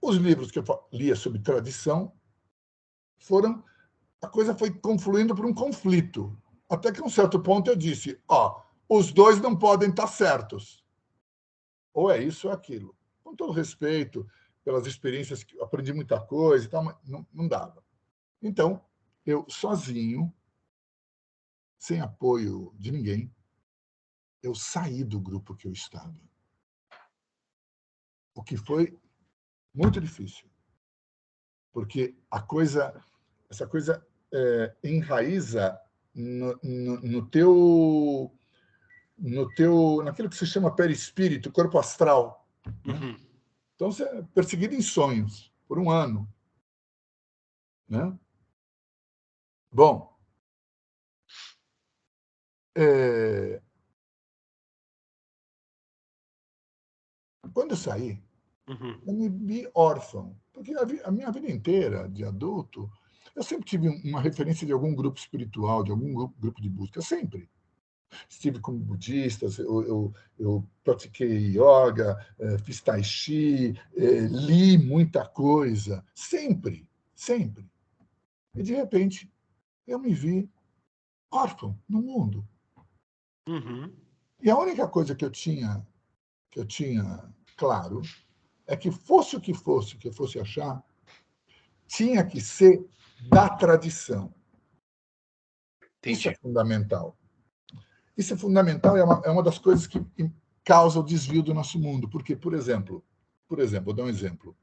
os livros que eu lia sobre tradição a coisa foi confluindo por um conflito. Até que, a um certo ponto, eu disse: os dois não podem estar certos. Ou é isso ou é aquilo. Com todo respeito pelas experiências, que eu aprendi muita coisa e tal, mas não dava. Então, eu, sozinho, sem apoio de ninguém, eu saí do grupo que eu estava. O que foi muito difícil. Porque essa coisa enraiza naquilo que se chama perispírito, corpo astral. Né? Uhum. Então, você é perseguido em sonhos por 1 ano. Né? Bom, quando eu saí, Uhum. eu me vi órfão. Porque a minha vida inteira, de adulto, eu sempre tive uma referência de algum grupo espiritual, de algum grupo de busca. Sempre. Estive com budistas, eu pratiquei yoga, fiz tai chi, li muita coisa, sempre, sempre. E, de repente, eu me vi órfão no mundo. Uhum. E a única coisa que eu tinha claro é que fosse o que eu fosse achar, tinha que ser da tradição. Isso é Entendi. fundamental. Isso é fundamental, é uma das coisas que causa o desvio do nosso mundo. Porque, por exemplo, vou dar um exemplo.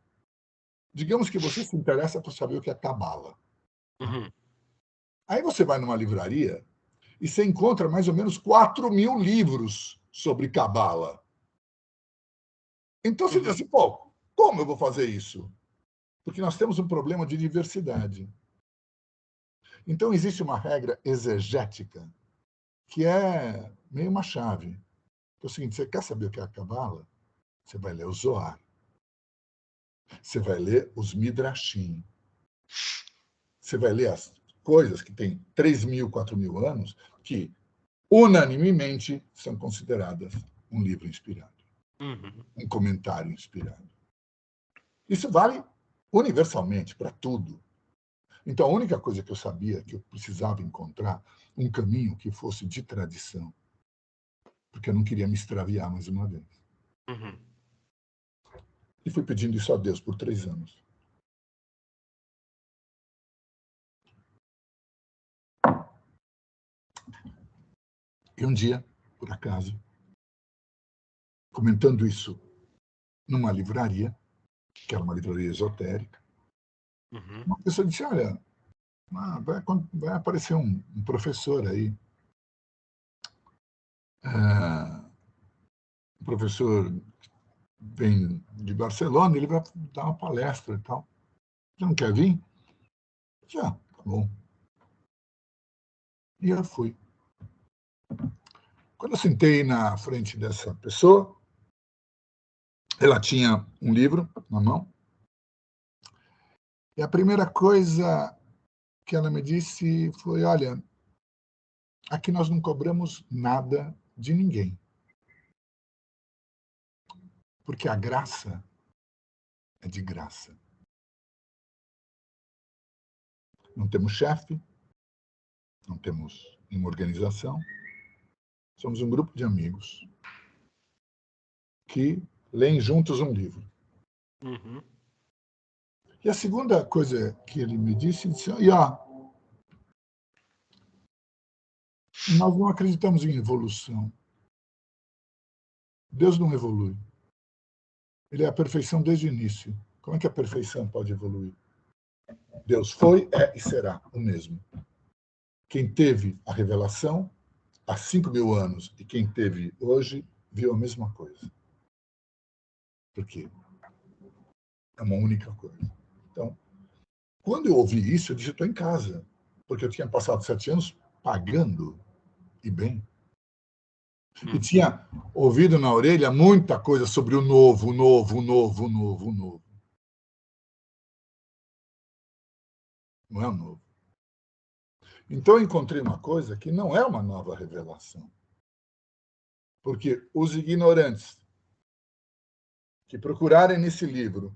Digamos que você se interessa por saber o que é cabala. Uhum. Aí você vai numa livraria e você encontra mais ou menos 4.000 livros sobre cabala. Então você diz Uhum. assim, pô, como eu vou fazer isso? Porque nós temos um problema de diversidade. Então existe uma regra exegética que é meio uma chave. É o seguinte, você quer saber o que é a cabala? Você vai ler o Zohar. Você vai ler os Midrashim. Você vai ler as coisas que têm 3.000, 4.000 anos, que unanimemente são consideradas um livro inspirado, Uhum. um comentário inspirado. Isso vale universalmente para tudo. Então, a única coisa que eu sabia que eu precisava encontrar um caminho que fosse de tradição, porque eu não queria me extraviar mais uma vez. Uhum. E fui pedindo isso a Deus por 3 anos. E um dia, por acaso, comentando isso numa livraria, que era uma livraria esotérica, uma pessoa disse, olha, vai aparecer um professor aí, um professor vem de Barcelona, ele vai dar uma palestra e tal. Você não quer vir? Já, tá bom. E eu fui. Quando eu sentei na frente dessa pessoa, ela tinha um livro na mão, e a primeira coisa que ela me disse foi, olha, aqui nós não cobramos nada de ninguém. Porque a graça é de graça. Não temos chefe, não temos uma organização, somos um grupo de amigos que leem juntos um livro. E a segunda coisa que ele me disse, nós não acreditamos em evolução. Deus não evolui. Ele é a perfeição desde o início. Como é que a perfeição pode evoluir? Deus foi, é e será o mesmo. Quem teve a revelação há 5.000 anos e quem teve hoje viu a mesma coisa. Por quê? É uma única coisa. Então, quando eu ouvi isso, eu disse, eu estou em casa. Porque eu tinha passado 7 anos pagando, e bem. E tinha ouvido na orelha muita coisa sobre o novo, o novo, o novo, o novo, o novo. Não é o novo. Então eu encontrei uma coisa que não é uma nova revelação. Porque os ignorantes que procurarem nesse livro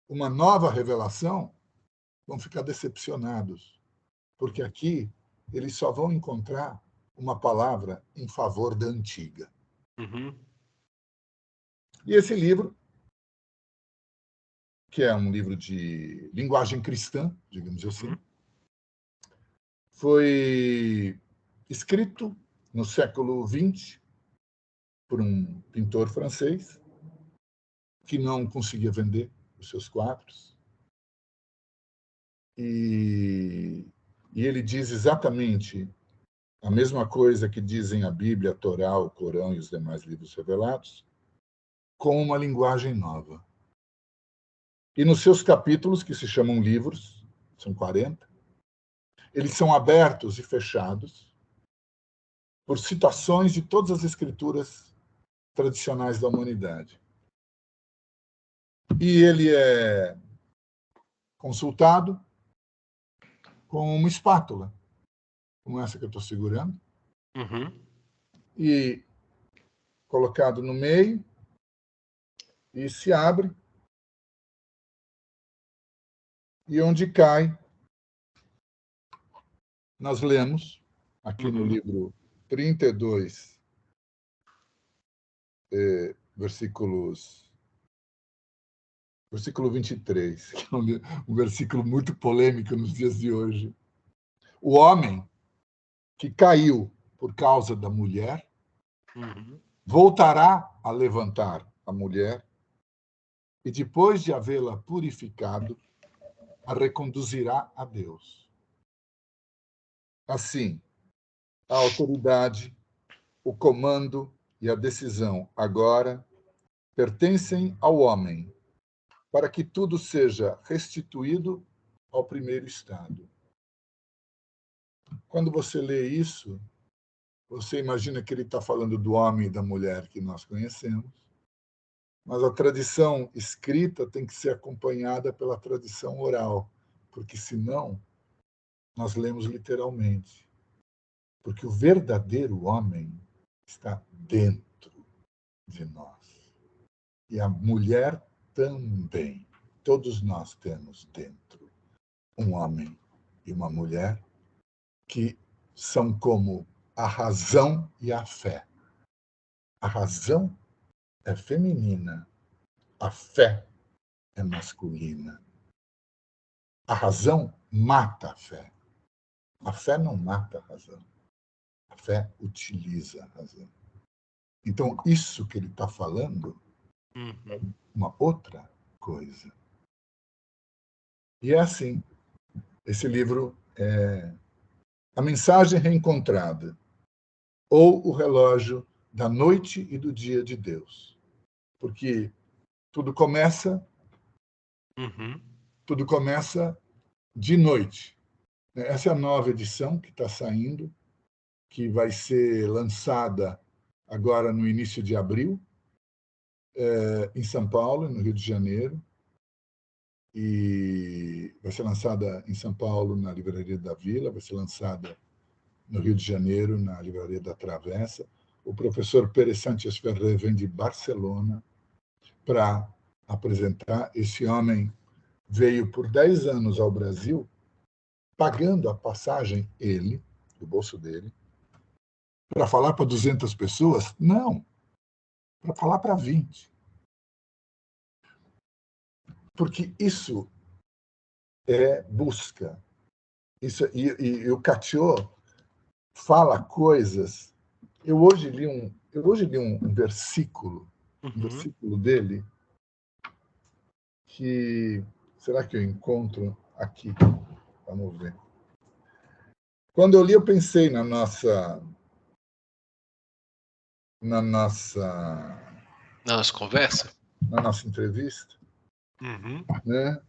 uma nova revelação vão ficar decepcionados. Porque aqui eles só vão encontrar uma palavra em favor da antiga. E esse livro, que é um livro de linguagem cristã, digamos assim, foi escrito no século XX por um pintor francês que não conseguia vender os seus quadros. E ele diz exatamente a mesma coisa que dizem a Bíblia, a Torá, o Corão e os demais livros revelados, com uma linguagem nova. E nos seus capítulos, que se chamam livros, são 40, eles são abertos e fechados por citações de todas as escrituras tradicionais da humanidade. E ele é consultado com uma espátula, como essa que eu estou segurando, e colocado no meio, e se abre, e onde cai, nós lemos, aqui no livro 32, versículo 23, que é um versículo muito polêmico nos dias de hoje. O homem que caiu por causa da mulher voltará a levantar a mulher e, depois de havê-la purificado, a reconduzirá a Deus. Assim, a autoridade, o comando e a decisão agora pertencem ao homem, para que tudo seja restituído ao primeiro estado. Quando você lê isso, você imagina que ele está falando do homem e da mulher que nós conhecemos, mas a tradição escrita tem que ser acompanhada pela tradição oral, porque senão nós lemos literalmente. Porque o verdadeiro homem está dentro de nós. E a mulher também. Todos nós temos dentro um homem e uma mulher que são como a razão e a fé. A razão é feminina, a fé é masculina. A razão mata a fé não mata a razão. A fé utiliza a razão. Então, isso que ele está falando é uma outra coisa. E é assim. Esse livro é A Mensagem Reencontrada, ou O Relógio da Noite e do Dia de Deus. Porque tudo começa de noite. Essa é a nova edição que está saindo, que vai ser lançada agora no início de abril, em São Paulo, no Rio de Janeiro. E vai ser lançada em São Paulo, na Livraria da Vila, vai ser lançada no Rio de Janeiro, na Livraria da Travessa. O professor Pérez Sánchez Ferrer vem de Barcelona para apresentar. Esse homem veio por 10 anos ao Brasil, pagando a passagem, ele, do bolso dele, para falar para 200 pessoas? Não, para falar para 20. Porque isso é busca. E o Catiot fala coisas. Eu hoje li um versículo dele que será que eu encontro aqui? Vamos ver. Quando eu li, eu pensei na nossa conversa, na nossa entrevista, né?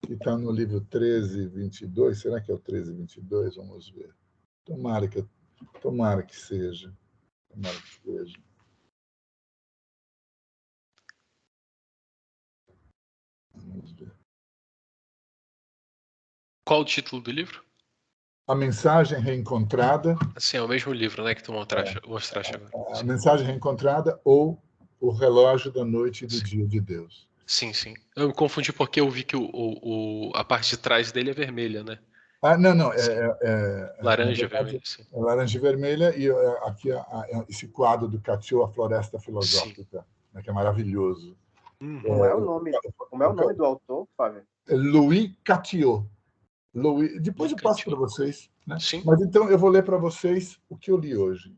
Que está no livro 1322. Será que é o 1322? Vamos ver. Tomara que seja. Tomara que seja. Vamos ver. Qual o título do livro? A Mensagem Reencontrada. Assim, é o mesmo livro, né, que tu mostraste agora. A Mensagem Reencontrada ou O Relógio da Noite e do Dia de Deus. Sim. Eu me confundi porque eu vi que a parte de trás dele é vermelha, né? Não. Laranja, verdade, vermelha, sim. é laranja e vermelha, e aqui esse quadro do Catiot, A Floresta Filosófica, né, que é maravilhoso. Como é o nome do autor, Fábio? Louis Catiot. Depois eu passo para vocês. Né? Sim. Mas então eu vou ler para vocês o que eu li hoje.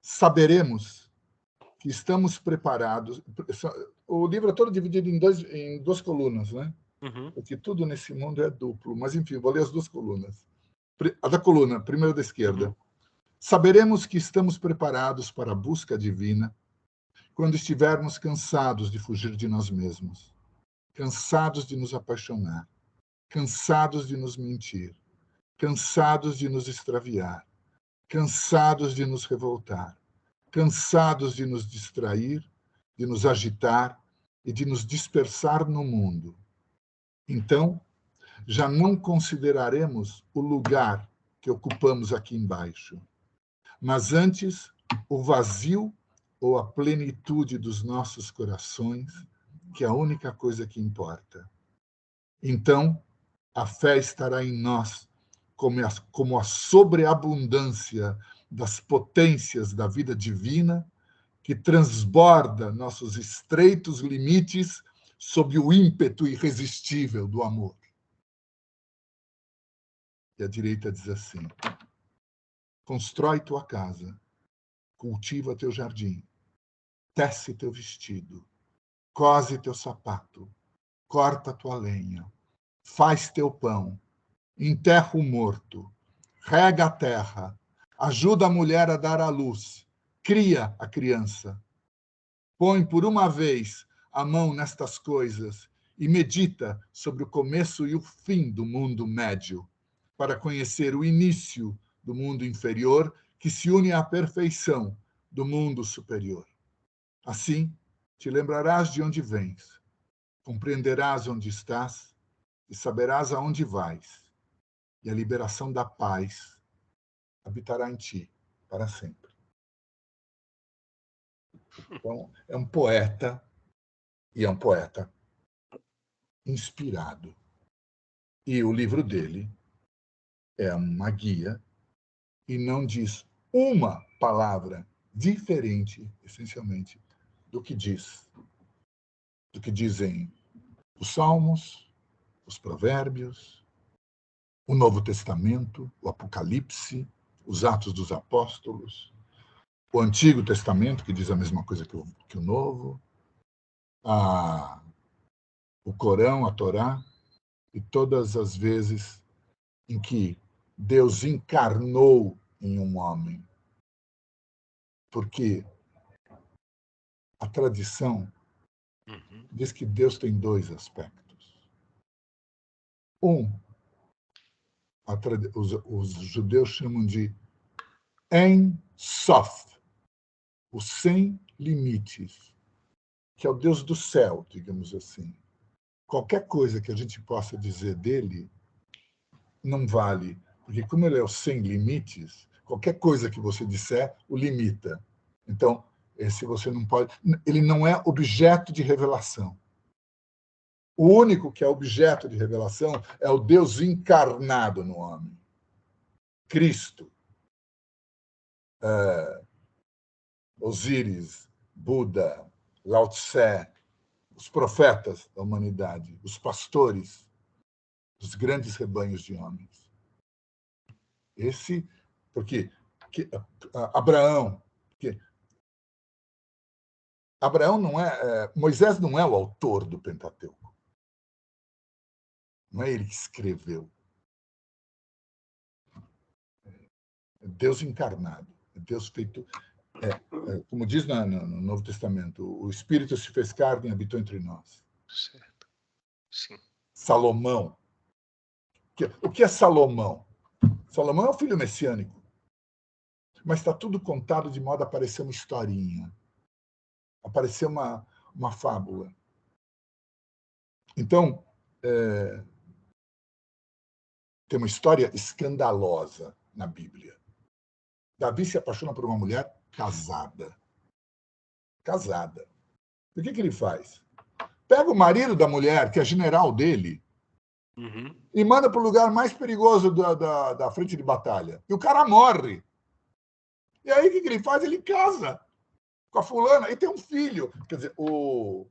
Saberemos que estamos preparados. O livro é todo dividido em duas colunas, né? Porque tudo nesse mundo é duplo. Mas, enfim, vou ler as duas colunas. A da coluna, primeiro da esquerda. Saberemos que estamos preparados para a busca divina quando estivermos cansados de fugir de nós mesmos, cansados de nos apaixonar, cansados de nos mentir, cansados de nos extraviar, cansados de nos revoltar, cansados de nos distrair, de nos agitar e de nos dispersar no mundo. Então, já não consideraremos o lugar que ocupamos aqui embaixo, mas antes o vazio ou a plenitude dos nossos corações, que é a única coisa que importa. Então, a fé estará em nós como a sobreabundância das potências da vida divina que transborda nossos estreitos limites sob o ímpeto irresistível do amor. E a direita diz assim: constrói tua casa, cultiva teu jardim, tece teu vestido, cose teu sapato, corta tua lenha, faz teu pão, enterra o morto, rega a terra, ajuda a mulher a dar à luz, cria a criança. Põe por uma vez a mão nestas coisas e medita sobre o começo e o fim do mundo médio, para conhecer o início do mundo inferior que se une à perfeição do mundo superior. Assim, te lembrarás de onde vens, compreenderás onde estás e saberás aonde vais, e a liberação da paz habitará em ti para sempre. Então, é um poeta, e é um poeta inspirado. E o livro dele é uma guia e não diz uma palavra diferente, essencialmente, do que dizem os Salmos, os Provérbios, o Novo Testamento, o Apocalipse, os Atos dos Apóstolos, o Antigo Testamento, que diz a mesma coisa que o Novo, o Corão, a Torá, e todas as vezes em que Deus encarnou em um homem. Porque a tradição diz que Deus tem dois aspectos. Os judeus chamam de Ein Sof, o sem limites, que é o Deus do céu, digamos assim. Qualquer coisa que a gente possa dizer dele não vale, porque como ele é o sem limites, qualquer coisa que você disser o limita. Então, esse você não pode... Ele não é objeto de revelação. O único que é objeto de revelação é o Deus encarnado no homem. Cristo, Osíris, Buda, Lao Tse, os profetas da humanidade, os pastores dos grandes rebanhos de homens. Porque Abraão não é... Moisés não é o autor do Pentateuco. Não é ele que escreveu. É Deus encarnado. É Deus feito... como diz no Novo Testamento, o Espírito se fez carne e habitou entre nós. Certo. Sim. Salomão. O que é Salomão? Salomão é o filho messiânico. Mas está tudo contado de modo a parecer uma historinha. A parecer uma fábula. Então, tem uma história escandalosa na Bíblia. Davi se apaixona por uma mulher casada. Casada. O que ele faz? Pega o marido da mulher, que é general dele, e manda para o lugar mais perigoso da frente de batalha. E o cara morre. E aí, o que ele faz? Ele casa com a fulana e tem um filho. Quer dizer, o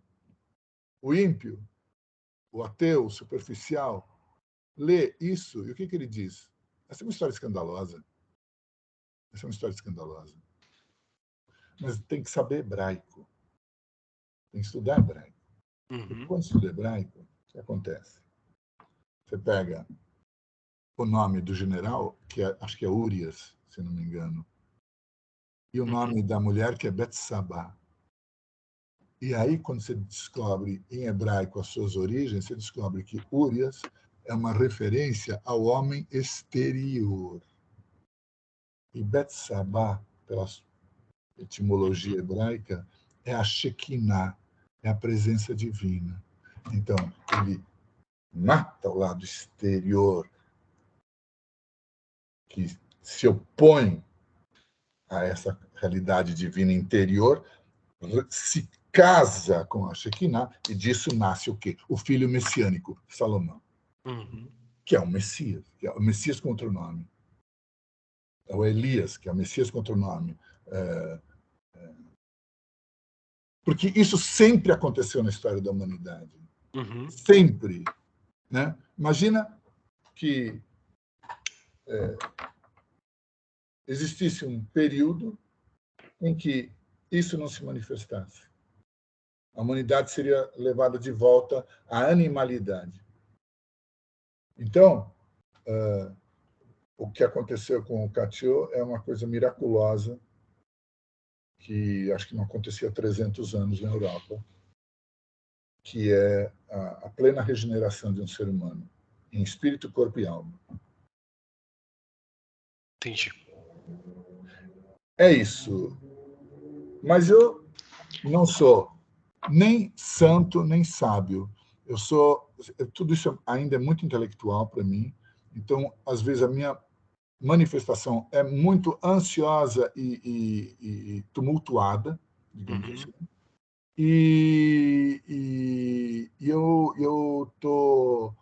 ímpio, o ateu, o superficial, lê isso e o que ele diz? Essa é uma história escandalosa. Essa é uma história escandalosa. Mas tem que saber hebraico. Tem que estudar hebraico. E quando estuda hebraico, o que acontece? Você pega o nome do general, que acho que é Urias, se não me engano, e o nome da mulher, que é Betsabá. E aí, quando você descobre em hebraico as suas origens, você descobre que Urias é uma referência ao homem exterior. E Betsabá, pela etimologia hebraica, é a Shekinah, é a presença divina. Então, ele mata o lado exterior, que se opõe a essa realidade divina interior, se casa com a Shekinah, e disso nasce o quê? O filho messiânico, Salomão, que é o Messias, que é o Messias com outro nome. É o Elias, que é o Messias com outro nome. Porque isso sempre aconteceu na história da humanidade. Sempre. Né? Imagina que existisse um período em que isso não se manifestasse. A humanidade seria levada de volta à animalidade. Então, o que aconteceu com o Cassio é uma coisa miraculosa, que acho que não acontecia há 300 anos na Europa, que é a plena regeneração de um ser humano, em espírito, corpo e alma. Entendi. É isso. Mas eu não sou nem santo, nem sábio. Tudo isso ainda é muito intelectual para mim. Então, às vezes, a minha manifestação é muito ansiosa e tumultuada, digamos assim. E eu tô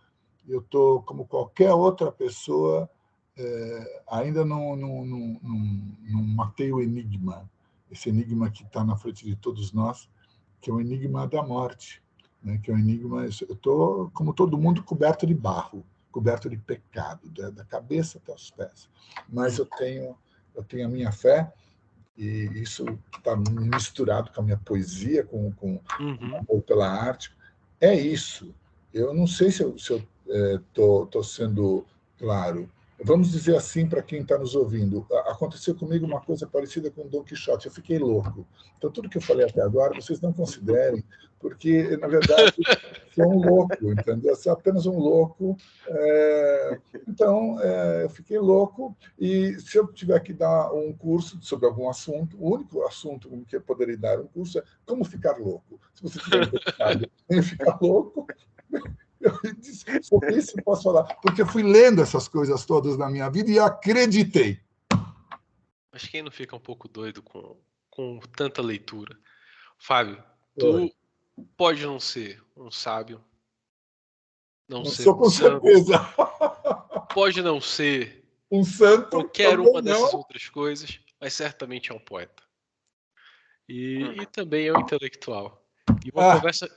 como qualquer outra pessoa, ainda não matei o enigma, esse enigma que está na frente de todos nós, que é o enigma da morte, né? Que é o enigma. Eu estou, como todo mundo, coberto de barro, coberto de pecado, da cabeça até os pés. Mas eu tenho eu tenho a minha fé, e isso está misturado com a minha poesia, com amor pela arte. É isso. Eu não sei se eu estou sendo claro. Vamos dizer assim para quem está nos ouvindo. Aconteceu comigo uma coisa parecida com Dom Quixote. Eu fiquei louco. Então, tudo que eu falei até agora, vocês não considerem, porque, na verdade, sou um louco, entendeu? Eu sou apenas um louco. Então, eu fiquei louco, e se eu tiver que dar um curso sobre algum assunto, o único assunto que eu poderia dar um curso é como ficar louco. Se você tiver interessado em ficar louco, eu disse, sobre isso eu posso falar, porque eu fui lendo essas coisas todas na minha vida e acreditei. Mas quem não fica um pouco doido com tanta leitura? Fábio, tu pode não ser um sábio, não ser sou um com santo, certeza. pode não ser Um santo qualquer também uma dessas não. outras coisas, mas certamente é um poeta. E também é um intelectual.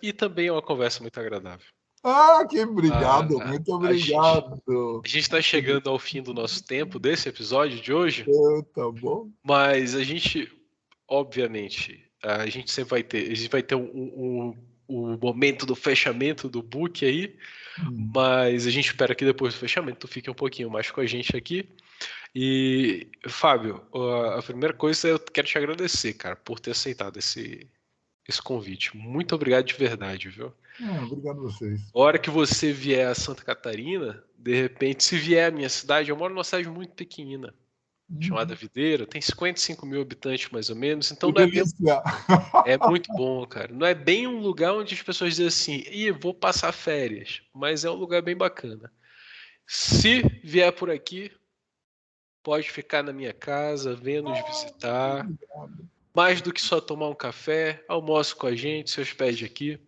E também é uma conversa muito agradável. Que obrigado, muito obrigado. A gente está chegando ao fim do nosso tempo desse episódio de hoje. Tá bom. Mas a gente, obviamente, a gente sempre vai ter um momento do fechamento do book aí, mas a gente espera que depois do fechamento tu fique um pouquinho mais com a gente aqui. E, Fábio, a primeira coisa eu quero te agradecer, cara, por ter aceitado esse convite. Muito obrigado de verdade, viu? Obrigado a vocês. A hora que você vier a Santa Catarina, de repente, se vier à minha cidade, eu moro numa cidade muito pequenina, chamada Videira, tem 55 mil habitantes mais ou menos, então não é bem... É muito bom, cara. Não é bem um lugar onde as pessoas dizem assim, vou passar férias, mas é um lugar bem bacana. Se vier por aqui, pode ficar na minha casa, venha nos visitar. Mais do que só tomar um café, almoce com a gente, se hospede aqui.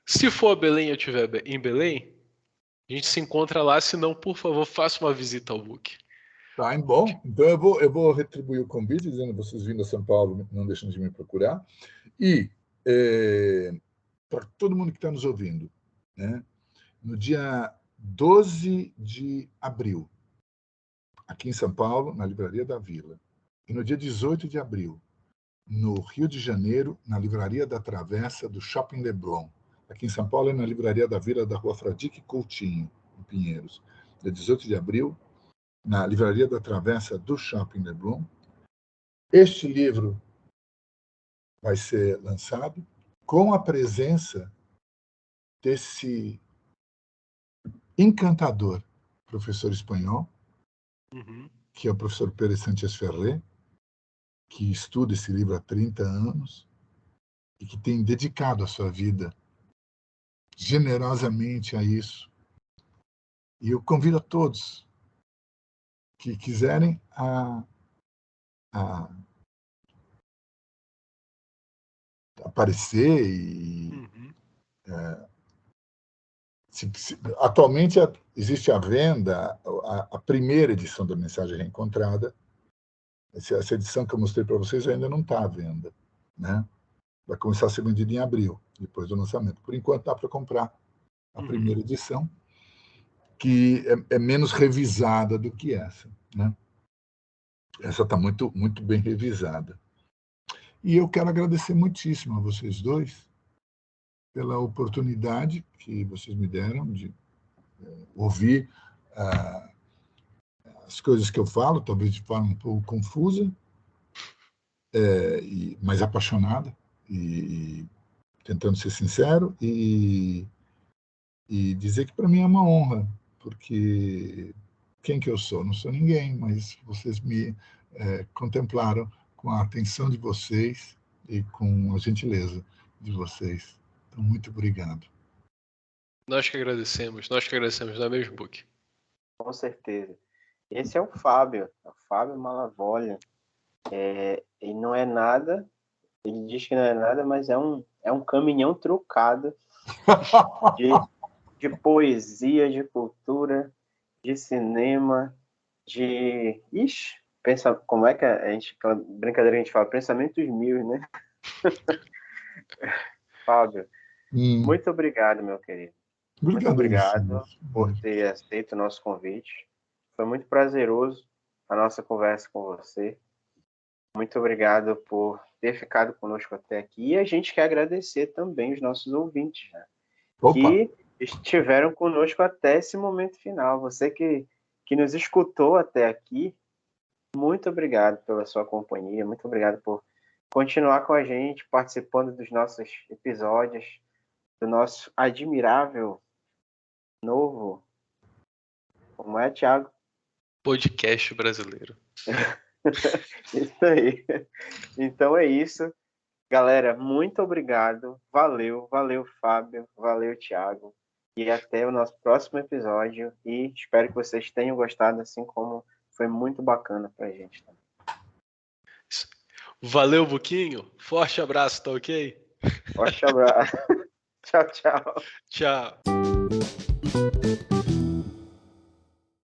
Se for a Belém, eu estiver em Belém, a gente se encontra lá, se não, por favor, faça uma visita ao book. Tá, bom. Então eu vou retribuir o convite, dizendo que vocês vindo a São Paulo, não deixem de me procurar. E para todo mundo que está nos ouvindo, né, no dia 12 de abril, aqui em São Paulo, na Livraria da Vila, e no dia 18 de abril, no Rio de Janeiro, na Livraria da Travessa do Shopping Leblon. Aqui em São Paulo é na Livraria da Vila da Rua Fradique Coutinho, em Pinheiros. Dia 18 de abril, na Livraria da Travessa do Shopping Leblon. Este livro vai ser lançado com a presença desse encantador professor espanhol, que é o professor Pérez Sánchez Ferrer, que estuda esse livro há 30 anos e que tem dedicado a sua vida generosamente a isso. E eu convido a todos que quiserem a aparecer e atualmente existe à venda a primeira edição da Mensagem Reencontrada. Essa edição que eu mostrei para vocês ainda não está à venda, né? Vai começar a ser vendida em abril, depois do lançamento. Por enquanto dá para comprar a primeira edição, que é menos revisada do que essa, né? Essa está muito, muito bem revisada. E eu quero agradecer muitíssimo a vocês dois pela oportunidade que vocês me deram de ouvir as coisas que eu falo, talvez de forma um pouco confusa, mas apaixonada, e tentando ser sincero, e dizer que para mim é uma honra, porque quem que eu sou? Não sou ninguém, mas vocês me contemplaram com a atenção de vocês e com a gentileza de vocês. Então, muito obrigado. Nós que agradecemos, não é mesmo, Book? Com certeza. Esse é o Fábio Malavolha. E não é nada, ele diz que não é nada, mas é um caminhão trucado de poesia, de cultura, de cinema, de... Ixi, como é que aquela brincadeira que a gente fala? Pensamentos mil, né? Fábio, muito obrigado, meu querido. Muito obrigado por ter aceito o nosso convite. Foi muito prazeroso a nossa conversa com você. Muito obrigado por ter ficado conosco até aqui. E a gente quer agradecer também os nossos ouvintes, né, que estiveram conosco até esse momento final. Você que nos escutou até aqui, muito obrigado pela sua companhia, muito obrigado por continuar com a gente, participando dos nossos episódios, do nosso admirável novo, como é, Thiago? Podcast brasileiro. Isso aí. Então é isso. Galera, muito obrigado. Valeu, Fábio. Valeu, Thiago. E até o nosso próximo episódio. E espero que vocês tenham gostado, assim como foi muito bacana pra gente também. Valeu, Buquinho. Forte abraço, tá ok? Forte abraço. Tchau, tchau. Tchau.